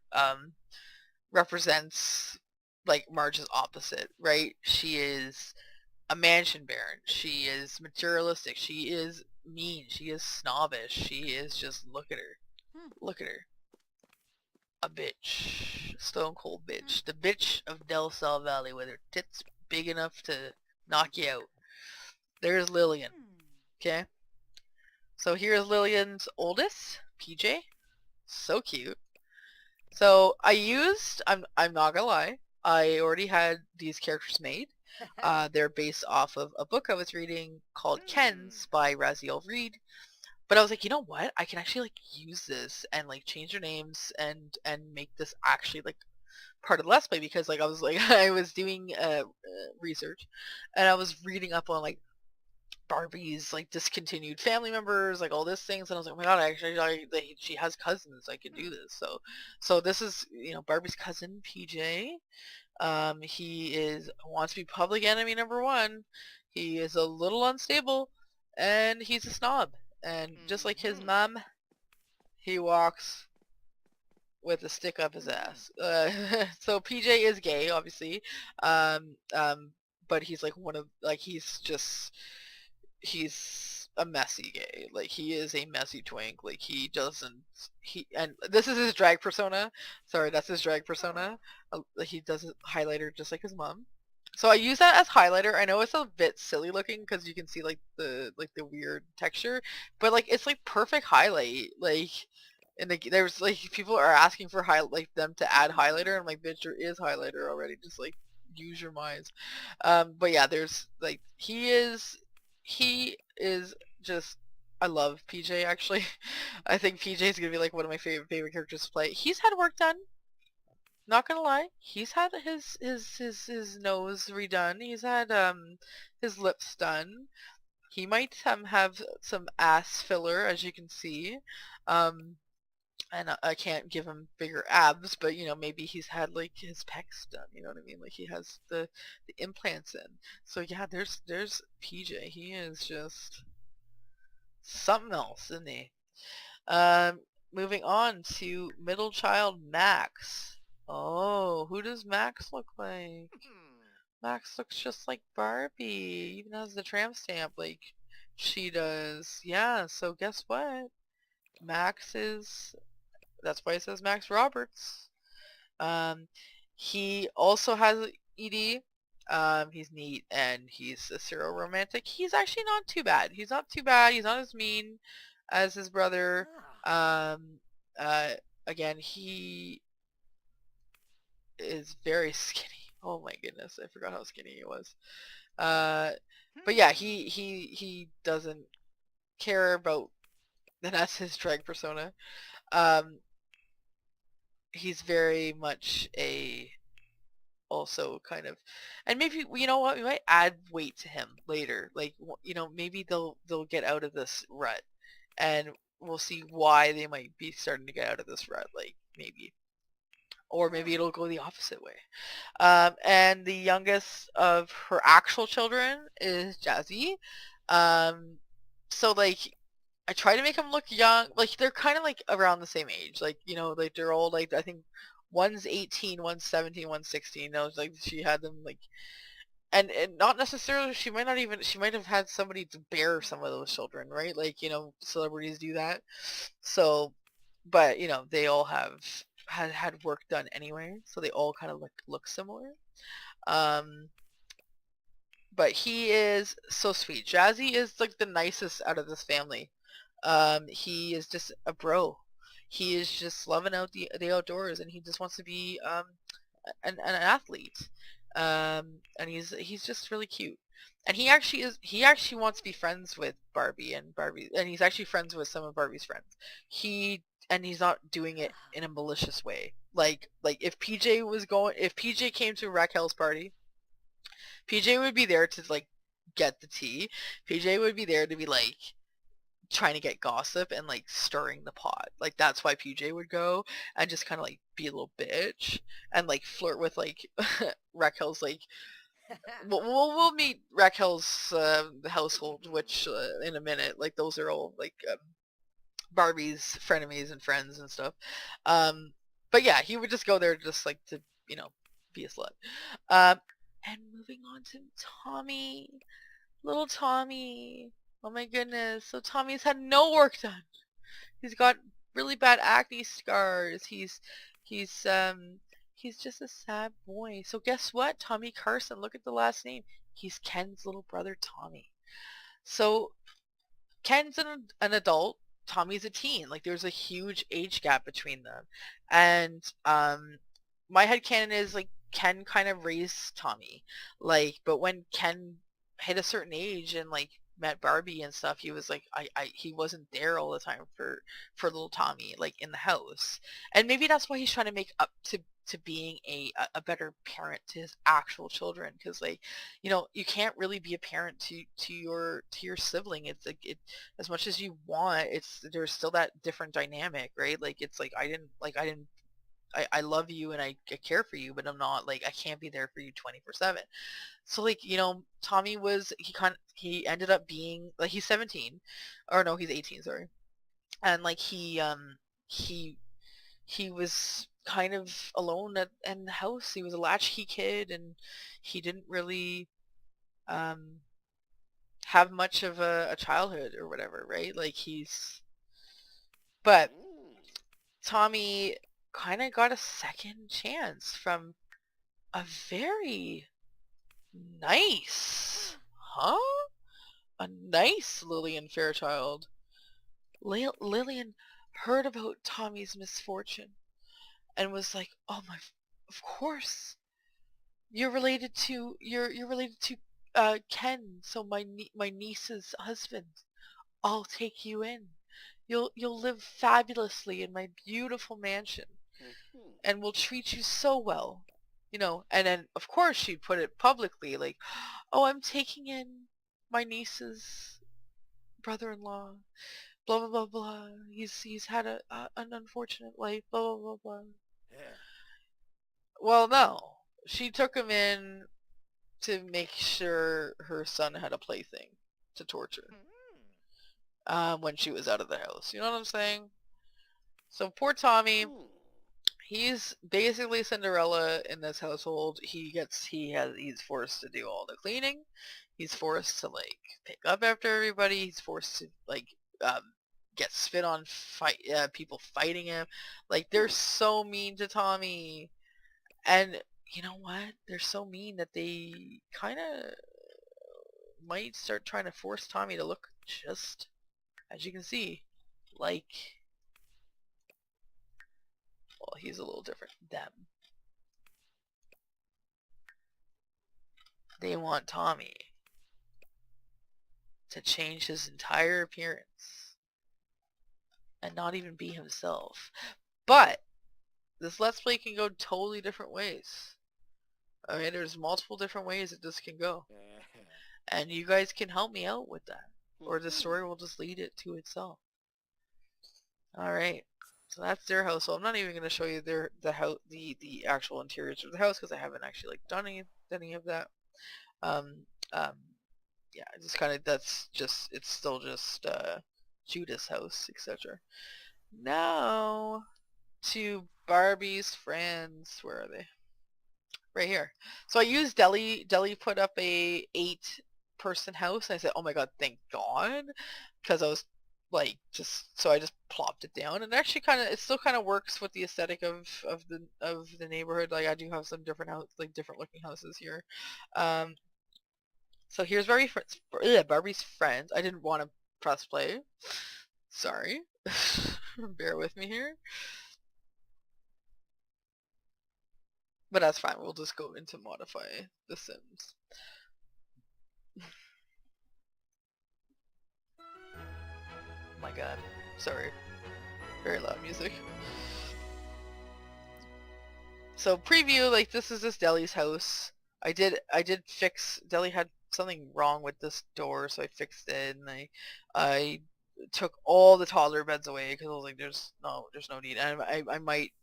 represents like Marge's opposite, right? She is a mansion baron. She is materialistic. She is mean. She is snobbish. She is just, look at her. Look at her. A bitch. Stone cold bitch. The bitch of Del Sal Valley with her tits big enough to knock you out. There's Lillian. Okay? So here's Lillian's oldest, PJ. So cute. So I'm not gonna lie, I already had these characters made. They're based off of a book I was reading called Ken's by Raziel Reed. But I was like, you know what? I can actually like use this and like change their names and make this actually like part of the Let's Play, because like I was like I was doing research and I was reading up on like Barbie's like discontinued family members, like all these things, and I was like, oh my god, she has cousins. I can do this. So this is Barbie's cousin PJ. He wants to be public enemy number one. He is a little unstable, and he's a snob. And just like his mom, he walks with a stick up his ass. So PJ is gay, obviously, um, um, but he's like he's a messy gay. Like he is a messy twink. Like and this is his drag persona. Sorry, that's his drag persona. He does a highlighter just like his mom. So I use that as highlighter. I know it's a bit silly looking because you can see like the weird texture, but like it's like perfect highlight. Like there's like people are asking for them to add highlighter. I'm like, bitch, there is highlighter already. Just like use your minds. But yeah, there's like he is just I love PJ actually. I think PJ is gonna be like one of my favorite characters to play. He's had work done. Not gonna lie, he's had his nose redone. He's had his lips done. He might have some ass filler, as you can see. And I can't give him bigger abs, but maybe he's had like his pecs done. You know what I mean? Like he has the implants in. So yeah, there's PJ. He is just something else, isn't he? Um, Moving on to middle child Max. Oh, who does Max look like? Max looks just like Barbie. Even has the tramp stamp like she does. Yeah, so guess what? Max is That's why it says Max Roberts. Um, he also has ED. He's neat and he's a serial romantic. He's actually not too bad. He's not too bad. He's not as mean as his brother. Um, uh, Again, he is very skinny. Oh my goodness, I forgot how skinny he was. But yeah, he doesn't care about. That's his drag persona. Um, he's very much also kind of, and maybe you know what, we might add weight to him later, like maybe they'll get out of this rut, and we'll see why they might be starting to get out of this rut, like maybe, or maybe it'll go the opposite way. And the youngest of her actual children is Jazzy. um so like I try to make them look young. Like they're kind of like around the same age. Like like they're all like, I think one's 18, one's 17, one's 16. That was like she had them like, and not necessarily. She might have had somebody to bear some of those children, right? Like celebrities do that. So, but they all had work done anyway, so they all kind of look similar. Um, but he is so sweet. Jazzy is like the nicest out of this family. He is just a bro. He is just loving out the outdoors, and he just wants to be an athlete. And he's just really cute. And he actually wants to be friends with Barbie, and he's actually friends with some of Barbie's friends. He's not doing it in a malicious way. Like if PJ came to Raquel's party, PJ would be there to like get the tea. PJ would be there to be like trying to get gossip and like stirring the pot. Like that's why PJ would go and just kind of like be a little bitch and like flirt with like Raquel's like we'll meet Raquel's household, which in a minute. Like those are all like Barbie's frenemies and friends and stuff. But yeah, he would just go there just like to be a slut. And moving on to Tommy, little Tommy. Oh my goodness. So Tommy's had no work done. He's got really bad acne scars. He's just a sad boy. So guess what? Tommy Carson, look at the last name. He's Ken's little brother Tommy. So Ken's an adult. Tommy's a teen. Like there's a huge age gap between them. And my headcanon is like Ken kind of raised Tommy. Like, but when Ken hit a certain age and like met Barbie and stuff, he was like, he wasn't there all the time for little Tommy, like in the house. And maybe that's why he's trying to make up to being a better parent to his actual children, because like, you can't really be a parent to your sibling. It's like, as much as you want, there's still that different dynamic, right? Like, it's like, I love you and I care for you, but I'm not like, I can't be there for you 24/7. So like, Tommy he ended up being like, he's 17, or no, he's 18, sorry. And like, he he was kind of alone in the house. He was a latchkey kid, and he didn't really um have much of a childhood or whatever, right? Like, but Tommy kind of got a second chance from a very nice, a nice Lillian Fairchild. Lillian heard about Tommy's misfortune and was like, "Oh my, of course, you're related to Ken, so my niece's husband. I'll take you in. You'll live fabulously in my beautiful mansion, and we'll treat you so well." And then of course she put it publicly, like, "Oh, I'm taking in my niece's brother-in-law, blah blah blah blah. He's had an unfortunate life, blah blah blah blah." Well, no, she took him in to make sure her son had a plaything to torture when she was out of the house. You know what I'm saying? So poor Tommy, he's basically Cinderella in this household. He's forced to do all the cleaning. He's forced to like pick up after everybody. He's forced to like get spit on, people fighting him. Like, they're so mean to Tommy. And you know what? They're so mean that they kind of might start trying to force Tommy to look, just as you can see, like, well, he's a little different than them. They want Tommy to change his entire appearance and not even be himself. But this Let's Play can go totally different ways. I mean, there's multiple different ways that this can go. And you guys can help me out with that. Or the story will just lead it to itself. Alright. So that's their house. So I'm not even going to show you the actual interiors of the house, because I haven't actually like done any of that. Yeah, just kind of, it's still just Judah's house, etc. Now to Barbie's friends. Where are they? Right here. So I used Deli. Deli put up a 8-person house, and I said, "Oh my god, thank God," because I was like, so I just plopped it down, and actually it still kind of works with the aesthetic of the neighborhood. Like, I do have some different different looking houses here. So here's Barbie's friends. I didn't want to press play. Sorry. Bear with me here. But that's fine. We'll just go into modify The Sims. My god. Sorry. Very loud music. So preview, like, this is Deli's house. I did fix, Deli had something wrong with this door, so I fixed it, and I took all the toddler beds away because I was like, there's no need. And I might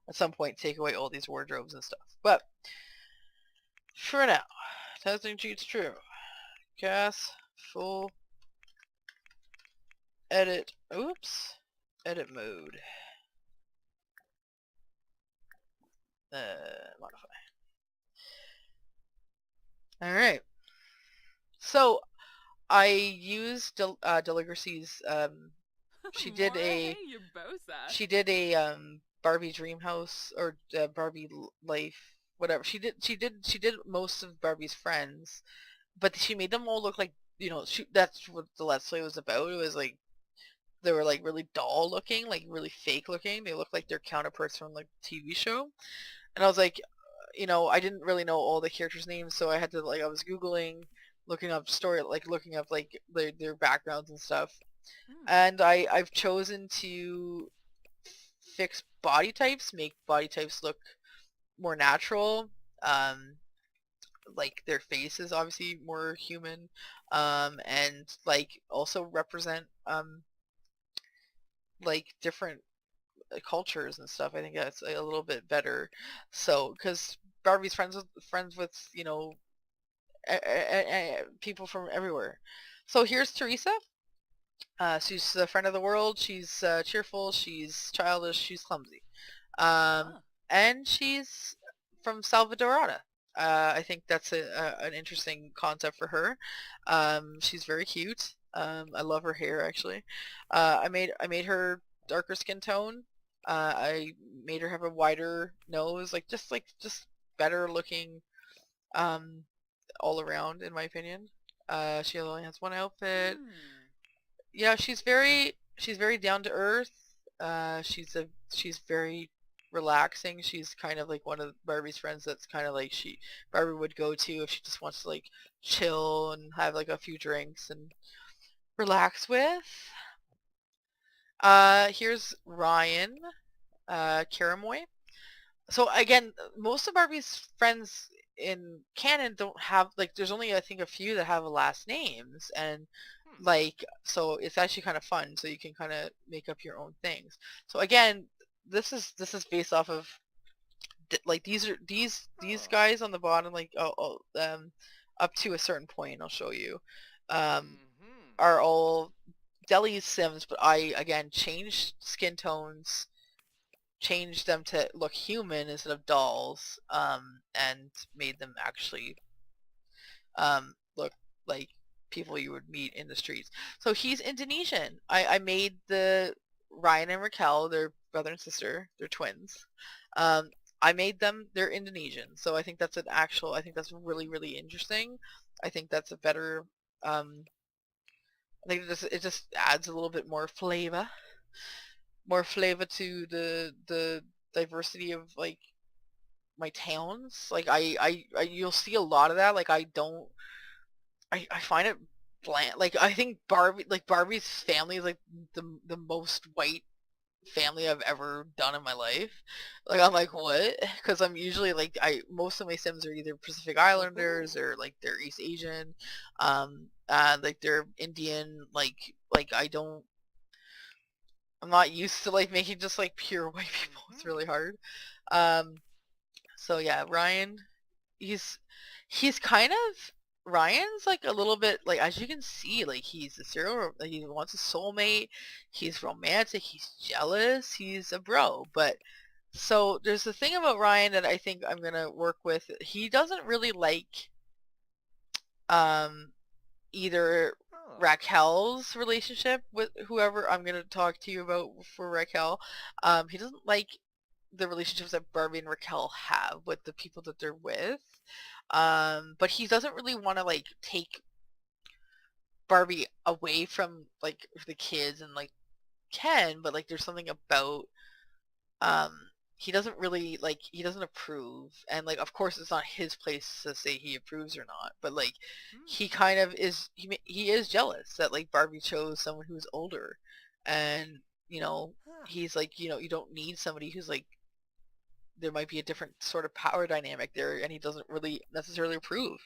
at some point take away all these wardrobes and stuff. But for now, testing cheats true. Gas, full, edit mode. Modify. Alright. So I used Deligracy's she did a Barbie Dream House, or Barbie Life, whatever. She did most of Barbie's friends, but she made them all look like, that's what the Let's Play was about. It was like, they were like really doll looking, like really fake looking. They looked like their counterparts from like the TV show. And I was like, I didn't really know all the characters' names, so I had to, like, I was Googling looking up like their backgrounds and stuff. Hmm. And I've chosen to fix body types, make body types look more natural. Um, like their face is obviously more human, and like also represent like different cultures and stuff. I think that's a little bit better. So, because Barbie's friends with people from everywhere. So here's Teresa. She's a friend of the world. She's cheerful. She's childish. She's clumsy. Um, Oh. and she's from Salvadorada. I think that's an interesting concept for her. She's very cute. I love her hair actually. I made her darker skin tone. I made her have a wider nose, like just better looking um, all around in my opinion. She only has one outfit. Hmm. Yeah, she's very down to earth. She's very relaxing. She's kind of like one of Barbie's friends that's kind of like Barbie would go to if she just wants to like chill and have like a few drinks and relax with. Here's Ryan, Karamoy. So again, most of Barbie's friends in canon don't have like there's only I think a few that have last names, and Hmm. like so it's actually kind of fun, so you can kind of make up your own things. So again, this is based off of like these Oh. guys on the bottom, like up to a certain point I'll show you, um Mm-hmm. are all Deli's Sims, but I again changed skin tones, changed them to look human instead of dolls, and made them actually look like people you would meet in the streets. So he's Indonesian. I made the Ryan and Raquel, their brother and sister, they're twins. Um, I made them, they're Indonesian. So I think that's really, really interesting. I think that's a better, I think it just adds a little bit more flavor to the diversity of like my towns. Like I you'll see a lot of that. Like I find it bland. Like I think Barbie's family is like the most white family I've ever done in my life. Like I'm like what? Because I'm usually like most of my Sims are either Pacific Islanders Oh. or like they're East Asian, like they're Indian. Like I'm not used to like making just like pure white people. It's really Mm-hmm. hard. Um, so yeah, Ryan, he's he's kind of Ryan's like a little bit like as you can see like he's a serial like he wants a soulmate, he's romantic, he's jealous, he's a bro. But so there's the thing about Ryan that I think I'm gonna work with. He doesn't really like um either Oh. Raquel's relationship with whoever I'm gonna talk to you about for Raquel. He doesn't like the relationships that Barbie and Raquel have with the people that they're with. But he doesn't really want to like take Barbie away from like the kids and like Ken, but like there's something about um he doesn't really like he doesn't approve, and like of course it's not his place to say he approves or not, but like he Hmm. kind of is he is jealous that like Barbie chose someone who's older, and Huh. he's like you don't need somebody who's like there might be a different sort of power dynamic there, and he doesn't really necessarily approve.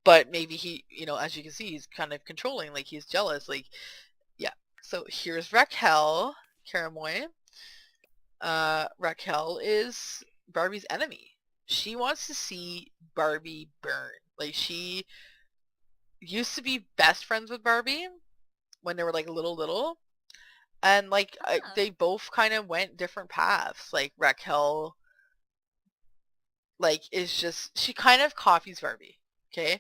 But maybe he, as you can see, he's kind of controlling, like he's jealous, like yeah. So here's Raquel Caramoy. Raquel is Barbie's enemy. She wants to see Barbie burn. Like she used to be best friends with Barbie when they were like little, and like Huh. they both kind of went different paths. Like Raquel, like is just she kind of copies Barbie, okay,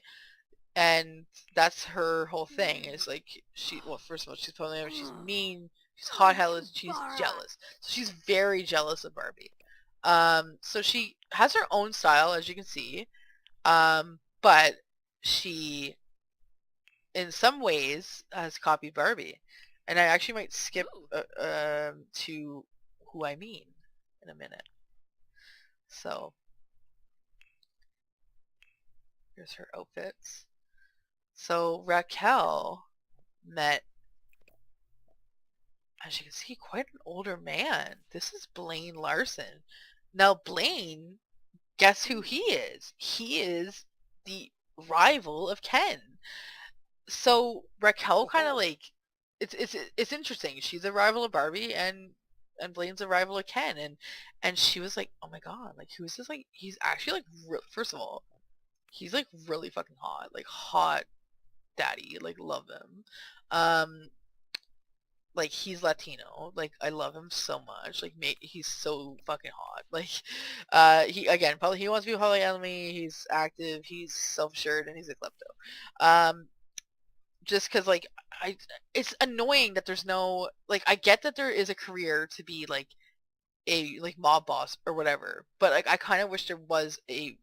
and that's her whole thing. Is like well, first of all, she's mean, she's hot-headed, she's Bara. jealous. So she's very jealous of Barbie. So she has her own style, as you can see, but she in some ways has copied Barbie, and I actually might skip Ooh. to who I mean in a minute. So here's her outfits. So Raquel met, as you can see, quite an older man. This is Blaine Larson. Now Blaine, guess who he is? He is the rival of Ken. So Raquel kind of like, it's interesting. She's a rival of Barbie, and Blaine's a rival of Ken, and she was like, oh my god, like who is this? Like he's actually like first of all, he's like really fucking hot, like hot daddy, like love him. Um, like he's Latino, like I love him so much. Like he's so fucking hot. Like, he again probably he wants to be polyamory. He's active. He's self-assured, and he's a klepto. Just because like I, it's annoying that there's no like I get that there is a career to be like a like mob boss or whatever, but like I kind of wish there was like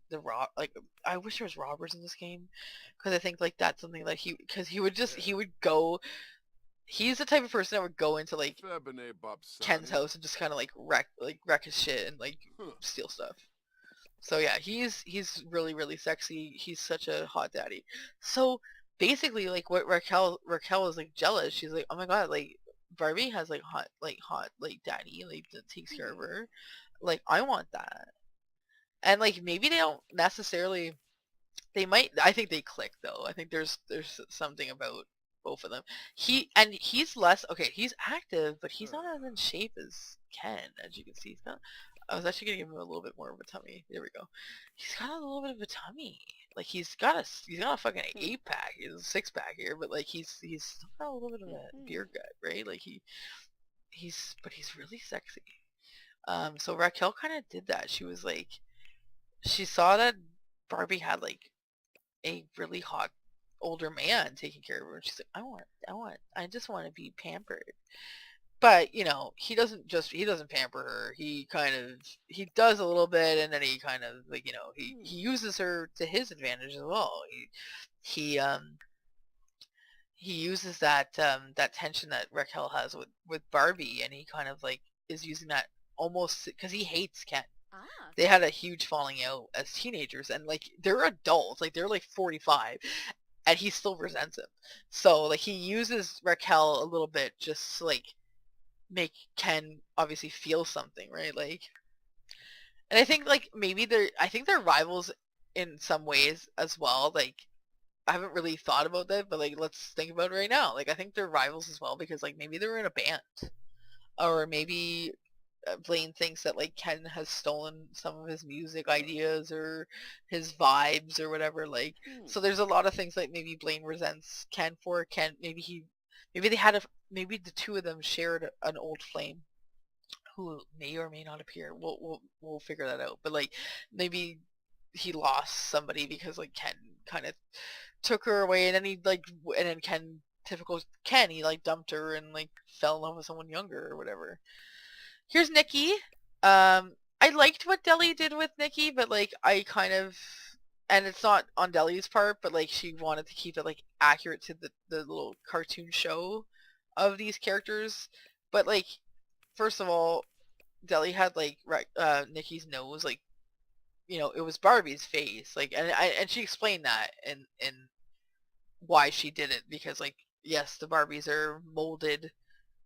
I wish there was robbers in this game because I think like that's something that because he would just he would go. He's the type of person that would go into like Ken's house and just kind of like wreck his shit and like steal stuff. So yeah, he's really really sexy. He's such a hot daddy. So basically, like what Raquel is like jealous. She's like, oh my god, like Barbie has like hot like daddy like that takes care of her. Like I want that. And like maybe they don't necessarily. They might. I think they click though. I think there's something about both of them. He's less okay. He's active, but he's not as in shape as Ken, as you can see. He's got. I was actually gonna give him a little bit more of a tummy. There we go. He's got a little bit of a tummy. Like he's got a fucking 8-pack. He's a 6-pack here, but like he's still got a little bit of a beer gut, right? Like he's really sexy. So Raquel kind of did that. She was like, she saw that Barbie had like a really hot older man taking care of her, and she's like, I just want to be pampered. But you know, he doesn't pamper her. He does a little bit, and then he kind of like he uses her to his advantage as well. He he uses that tension that Raquel has with Barbie, and he kind of like is using that almost because he hates Ken. They had a huge falling out as teenagers, and like they're adults, like they're like 45, and he still resents him. So like he uses Raquel a little bit just to, like make Ken obviously feel something, right? Like, and I think like maybe they're rivals in some ways as well. Like I haven't really thought about that, but like let's think about it right now. Like I think they're rivals as well because like maybe they're in a band, or maybe Blaine thinks that like Ken has stolen some of his music ideas or his vibes or whatever. Like, so there's a lot of things like maybe Blaine resents Ken for. Ken maybe the two of them shared an old flame who may or may not appear. We'll figure that out. But like maybe he lost somebody because like Ken kind of took her away, and then typical Ken, he like dumped her and like fell in love with someone younger or whatever. Here's Nikki. I liked what Deli did with Nikki, but like I kind of, and it's not on Deli's part, but like she wanted to keep it like accurate to the little cartoon show of these characters. But like, first of all, Deli had like Nikki's nose, like it was Barbie's face, like, and she explained that in why she did it because like yes, the Barbies are molded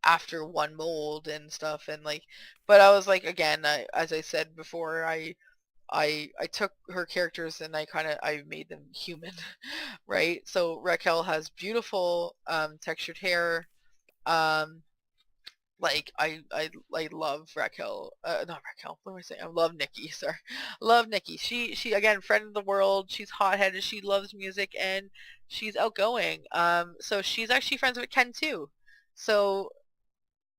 after one mold and stuff, and like, but I was like, again, as I said before, I took her characters and I made them human. Right? So Raquel has beautiful textured hair. Like I love Raquel, not Raquel, what am I saying? I love Nikki, sorry. Love Nikki. She again, friend of the world. She's hot-headed, she loves music, and she's outgoing. So she's actually friends with Ken too. So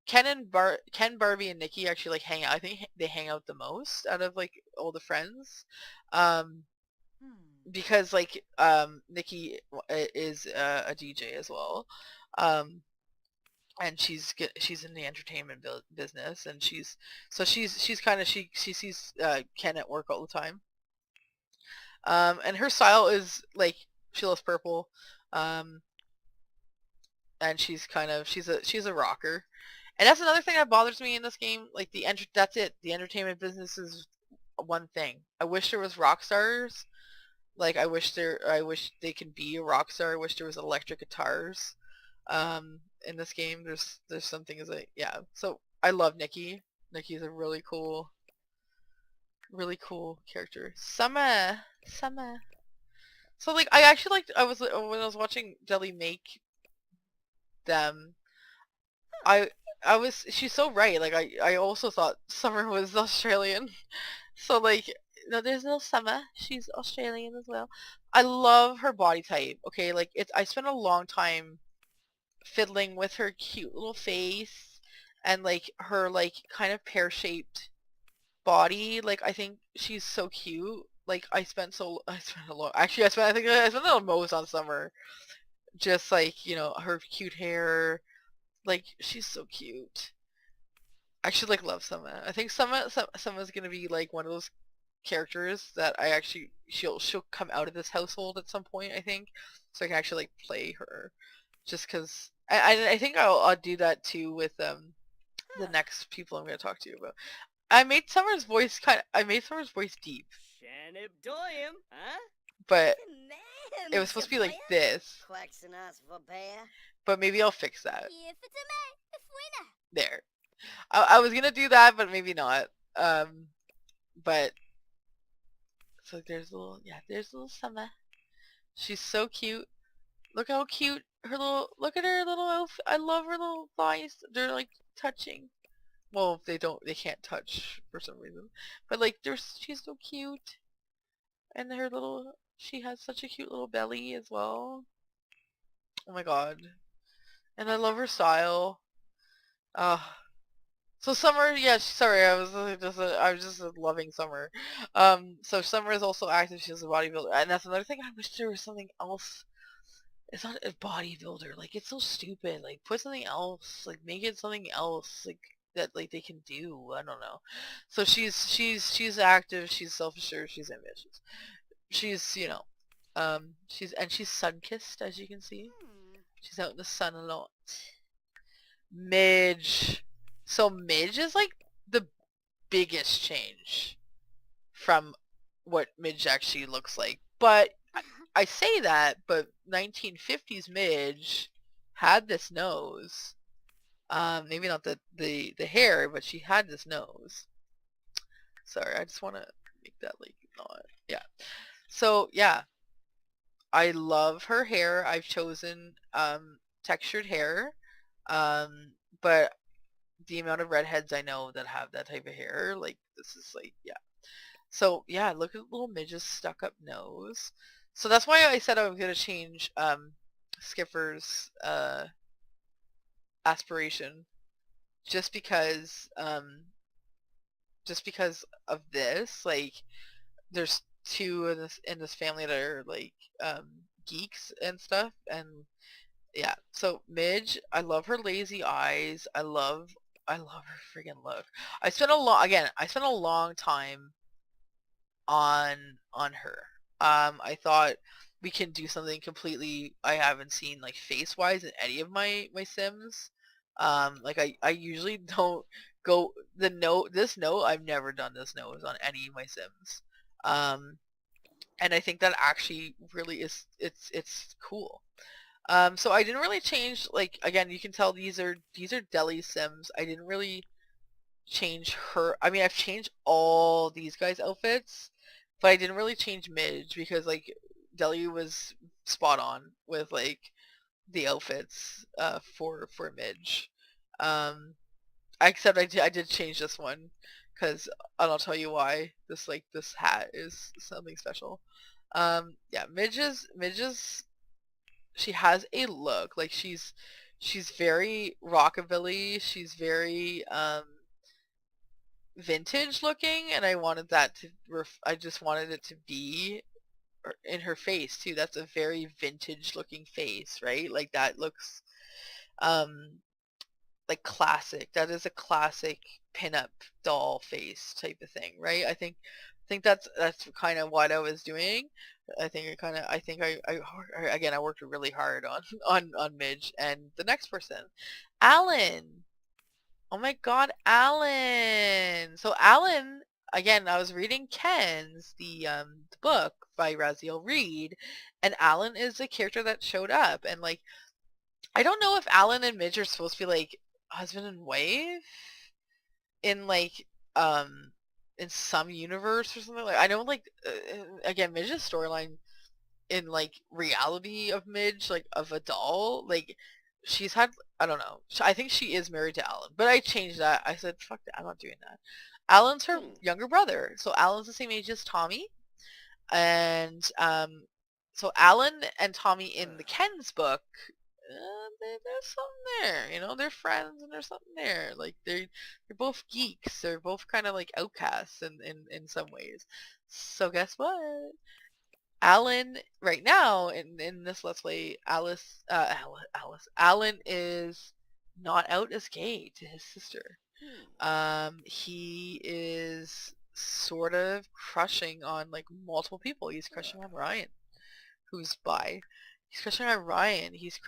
Ken, Barbie, and Nikki actually like hang out. I think they hang out the most out of like all the friends, um, because like Nikki is a DJ as well, um, and she's in the entertainment business, and she's kind of she sees Ken at work all the time, and her style is like she loves purple, um, and she's a rocker. And that's another thing that bothers me in this game. Like that's it. The entertainment business is one thing. I wish there was rock stars Like I wish they could be a rock star. I wish there was electric guitars in this game. There's some things like, yeah. So I love Nikki. Nikki's a really cool character. Summer. So like I actually liked I was when I was watching Deli make them, I she's so right. Like I also thought Summer was Australian. So like no, there's no Summer. She's Australian as well. I love her body type. Okay, like I spent a long time fiddling with her cute little face and like her like kind of pear-shaped body. Like I think she's so cute. Like I spent a lot. Actually, I think I spent the most on Summer. Just like, her cute hair. Like she's so cute. I actually like love Summer. I think Summer's gonna be like one of those characters that I actually she'll come out of this household at some point, I think, so I can actually like play her, just because I think I'll do that too with the next people I'm gonna talk to you about. I made Summer's voice deep, Shanib Doyum, huh? but Man, it was supposed to be like this, but maybe I'll fix that. There. I was gonna do that, but maybe not. But so there's little Summer. She's so cute. Look how cute look at her little outfit. I love her little thighs. They're like touching. Well, they can't touch for some reason. But like she's so cute. And she has such a cute little belly as well. Oh my god. And I love her style. Uh so Summer, yeah, sorry, I was just loving Summer. So Summer is also active. She's a bodybuilder, and that's another thing. I wish there was something else. It's not a bodybuilder. Like it's so stupid. Like put something else. Like make it something else. Like that. Like they can do. I don't know. So she's active. She's self-assured. She's ambitious. She's she's sun-kissed, as you can see. She's out in the sun a lot. Midge. So Midge is like the biggest change from what Midge actually looks like. But I say that, but 1950s Midge had this nose. Maybe not the hair, but she had this nose. Sorry, I just want to make that like not. Yeah. So yeah, I love her hair. I've chosen textured hair. But the amount of redheads I know that have that type of hair, like this is like, yeah. So yeah, look at little Midge's stuck up nose. So that's why I said I was gonna change Skipper's aspiration, just because of this. Like there's two in this family that are like geeks and stuff, and yeah. So Midge, I love her lazy eyes. I love her friggin' look. I spent a long time on her. I thought we can do something completely I haven't seen like face wise in any of my Sims. Like I usually don't go this note. I've never done this nose on any of my Sims. And I think that actually really is it's cool. So I didn't really change, like, again, you can tell these are Deli Sims. I didn't really change her. I mean, I've changed all these guys' outfits, but I didn't really change Midge because like Deli was spot on with like the outfits for Midge. Except I did change this one because I'll tell you why. This hat is something special. Yeah, Midge's she has a look like she's very rockabilly. She's very vintage looking, and I wanted that to I just wanted it to be in her face too. That's a very vintage looking face, right? Like that looks um like classic. That is a classic pinup doll face type of thing, right? I think that's kind of what I was doing. I think I worked really hard on on Midge. And the next person, Alan. Oh my god, Alan. So Alan, again, I was reading Ken's the book by Raziel Reed, and Alan is a character that showed up. And like, I don't know if Alan and Midge are supposed to be like husband and wife in like in some universe or something. Like, I know like again, Midge's storyline in like reality of Midge, like of a doll, like she's had, I don't know, I think she is married to Alan, but I changed that. I said fuck that, I'm not doing that. Alan's her younger brother, so Alan's the same age as Tommy. And so Alan and Tommy in the Ken's book, there's something there, you know, they're friends and there's something there. Like they're both geeks, they're both kind of like outcasts in some ways. So guess what? Alan right now in this Let's Play, Alan is not out as gay to his sister. He is sort of crushing on like multiple people. He's crushing on Ryan, who's bi. He's crushing on Ryan. He's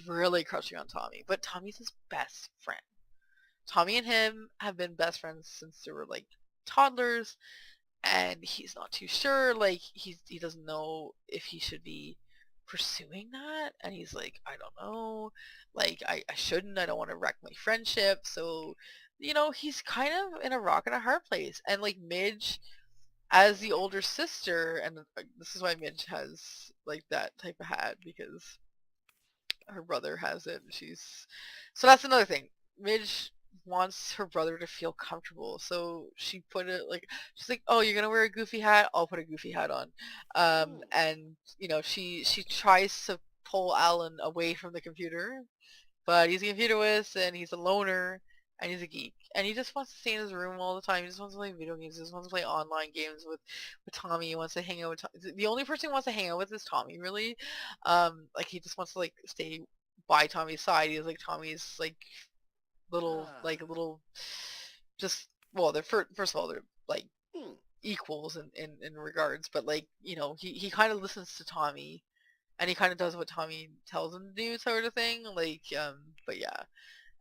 really crushing on Tommy, but Tommy's his best friend. Tommy and him have been best friends since they were like toddlers, and he's not too sure, like he doesn't know if he should be pursuing that, and he's like, I don't know, like I shouldn't, I don't want to wreck my friendship. So you know, he's kind of in a rock and a hard place. And like Midge as the older sister, and this is why Midge has like that type of hat, because her brother has it. So that's another thing. Midge wants her brother to feel comfortable, so she put it like, she's like, oh, you're gonna wear a goofy hat, I'll put a goofy hat on. And you know, she tries to pull Alan away from the computer, but he's a computer whiz and he's a loner and he's a geek and he just wants to stay in his room all the time. He just wants to play video games. He just wants to play online games with Tommy. He wants to hang out with Tommy. The only person he wants to hang out with is Tommy, really. Like he just wants to like stay by Tommy's side. He's like Tommy's like little just, well, they're first of all, they're like equals in regards, but like, you know, he kind of listens to Tommy and he kind of does what Tommy tells him to do, sort of thing. Like, but yeah.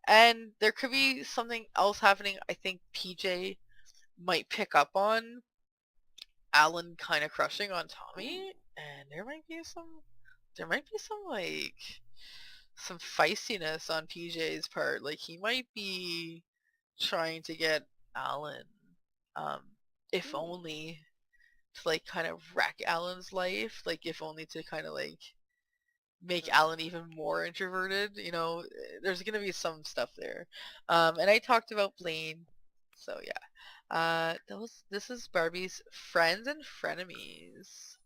And there could be something else happening. I think PJ might pick up on Alan kind of crushing on Tommy, and there might be some like some feistiness on PJ's part. Like he might be trying to get Alan, um, if only to like kind of wreck Alan's life. Like if only to kind of like make Alan even more introverted. You know, there's gonna be some stuff there. And I talked about Blaine, so yeah. This is Barbie's friends and frenemies.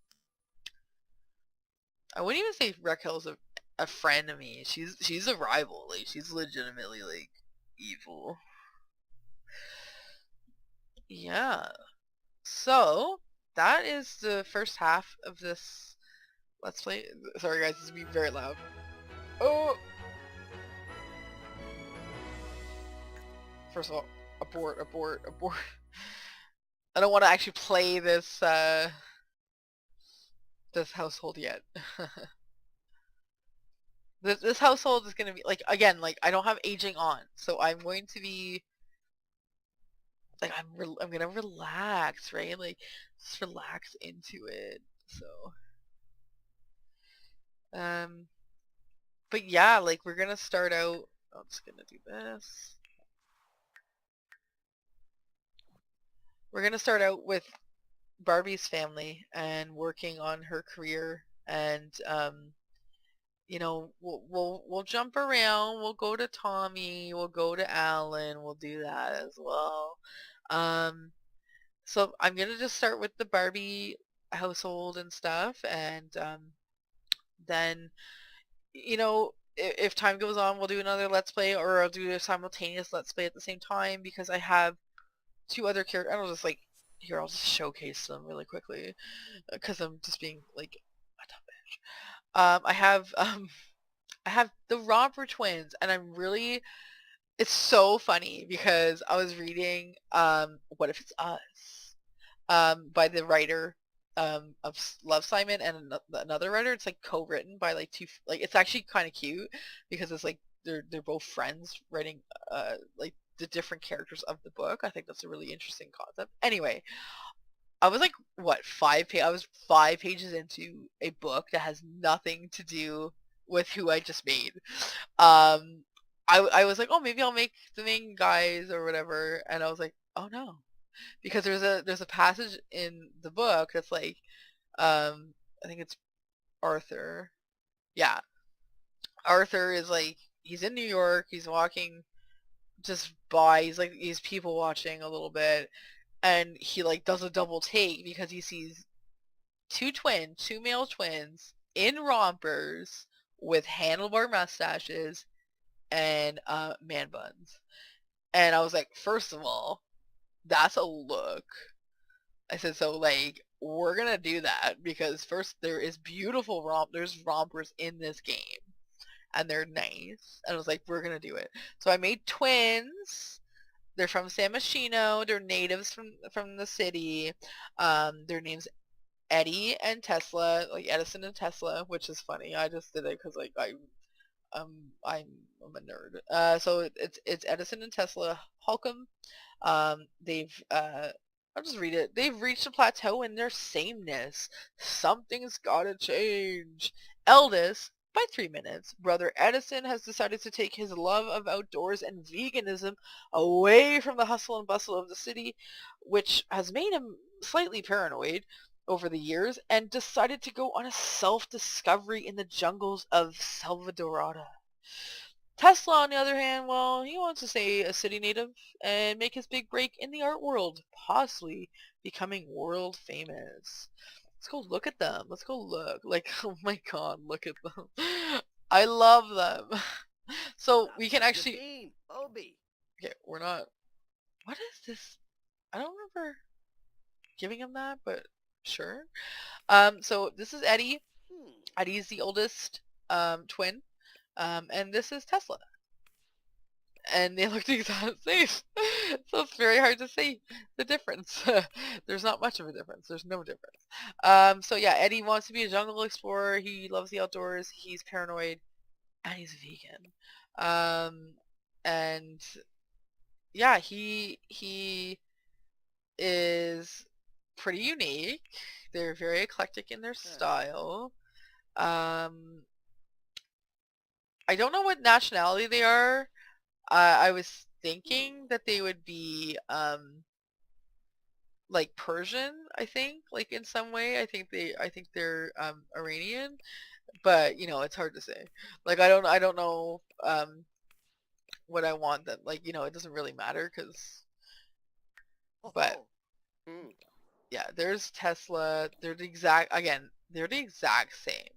I wouldn't even say Raquel's a frenemy. She's a rival. Like she's legitimately like evil. Yeah. So that is the first half of this Let's Play. Sorry guys, this is gonna be very loud. Oh! First of all, abort. I don't want to actually play this, this household yet. This household is gonna be, like, again, like, I don't have aging on, so I'm going to be, like, I'm gonna relax, right? Like, just relax into it, so. But yeah, like, we're gonna start out, I'm just gonna do this. We're gonna start out with Barbie's family and working on her career, and you know, we'll jump around. We'll go to Tommy. We'll go to Alan. We'll do that as well. So I'm gonna just start with the Barbie household and stuff, and then, you know, if time goes on, we'll do another Let's Play, or I'll do a simultaneous Let's Play at the same time, because I have two other characters. I don't just like, here, I'll just showcase them really quickly, because I'm just being like a dumb bitch. I have the Romper twins, and I'm really, it's so funny because I was reading What If It's Us, by the writer of Love, Simon, and another writer. It's like co-written by like two, like it's actually kind of cute because it's like they're both friends writing like the different characters of the book. I think that's a really interesting concept. Anyway, I was like, what, I was 5 pages into a book that has nothing to do with who I just made. Um, I was like, oh, maybe I'll make the main guys or whatever, and I was like, oh no, because there's a passage in the book that's like, I think it's Arthur. Yeah, Arthur is like, he's in New York, he's walking just by, he's people watching a little bit, and he like does a double take because he sees two male twins in rompers with handlebar mustaches and man buns. And I was like, first of all, that's a look. I said, so like, we're gonna do that because first there is there's rompers in this game and they're nice. And I was like, we're gonna do it. So I made twins. They're from San Myshuno. They're natives from the city. Their names Eddie and Tesla, like Edison and Tesla, which is funny. I just did it because like I'm a nerd. So it's Edison and Tesla Holcomb. I'll just read it. They've reached a plateau in their sameness. Something's gotta change. Eldest, by 3 minutes, brother Edison has decided to take his love of outdoors and veganism away from the hustle and bustle of the city, which has made him slightly paranoid over the years, and decided to go on a self-discovery in the jungles of Salvadorada. Tesla, on the other hand, well, he wants to stay a city native and make his big break in the art world, possibly becoming world famous. Let's go look at them. Let's go look. Like, oh my god, look at them. I love them. So we can actually... Bobby. Okay, we're not... What is this? I don't remember giving him that, but sure. So this is Eddie. Eddie's the oldest twin. And this is Tesla. And they look the exact same. So it's very hard to see the difference. There's not much of a difference. There's no difference. So yeah, Eddie wants to be a jungle explorer. He loves the outdoors. He's paranoid. And he's vegan. And yeah, he is pretty unique. They're very eclectic in their style. I don't know what nationality they are. I was thinking that they would be like Persian, I think, like in some way. I think they're Iranian, but you know, it's hard to say. Like I don't know what I want them, like, you know, it doesn't really matter cuz but yeah, there's Tesla. They're the exact same.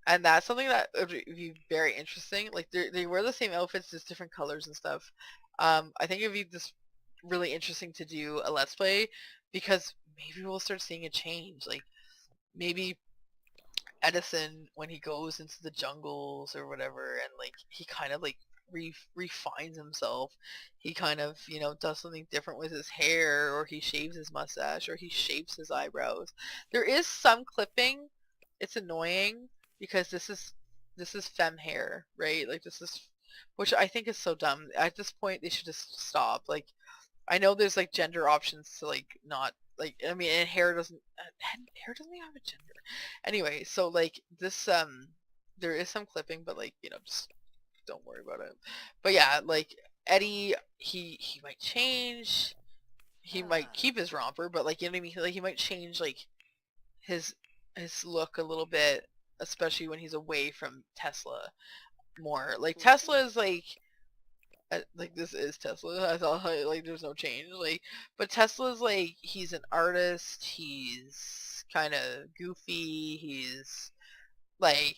And that's something that would be very interesting. Like they wear the same outfits, just different colors and stuff. I think it'd be just really interesting to do a let's play because maybe we'll start seeing a change. Like maybe Edison, when he goes into the jungles or whatever, and like he kind of like refines himself. He kind of, you know, does something different with his hair, or he shaves his mustache, or he shapes his eyebrows. There is some clipping. It's annoying because this is femme hair, right? Like this is, which I think is so dumb. At this point, they should just stop. Like I know there's like gender options to like not like, I mean, and hair doesn't even have a gender. Anyway, so like this there is some clipping, but like, you know, just don't worry about it. But yeah, like Eddie, he might change. He might keep his romper, but like, you know what I mean? Like he might change like his look a little bit, especially when he's away from Tesla more. Like Tesla is like this is Tesla. I thought like there's no change. Like, but Tesla's like, he's an artist. He's kind of goofy. He's like,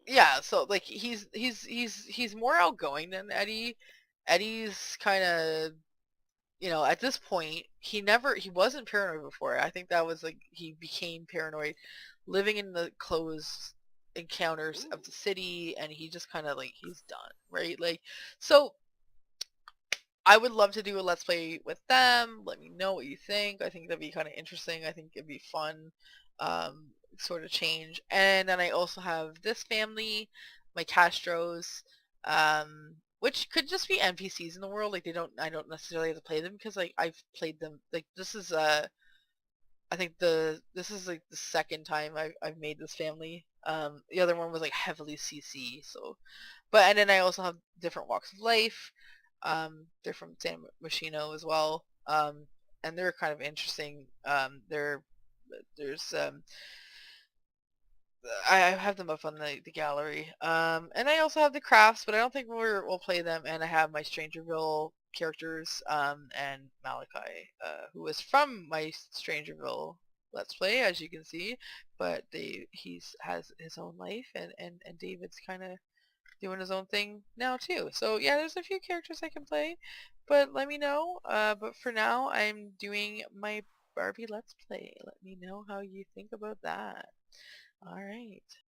yeah. So like he's more outgoing than Eddie. Eddie's kind of, you know, at this point, he wasn't paranoid before. I think that was like, he became paranoid living in the closed encounters of the city, and he just kind of like, he's done, right? Like, so I would love to do a let's play with them. Let me know what you think. I think that'd be kind of interesting. I think it'd be fun, sort of change. And then I also have this family, my Castros. which could just be NPCs in the world. Like I don't necessarily have to play them because like I've played them. Like this is I think this is like the second time I've made this family. The other one was like heavily CC. So, but and then I also have different walks of life. They're from San Machino as well. And they're kind of interesting. There's I have them up on the gallery. And I also have the crafts, but I don't think we'll play them. And I have my Strangerville characters, and Malachi, who is from my Strangerville Let's Play, as you can see. But he's has his own life, and David's kind of doing his own thing now too. So yeah, there's a few characters I can play, but let me know. But for now, I'm doing my Barbie Let's Play. Let me know how you think about that. All right.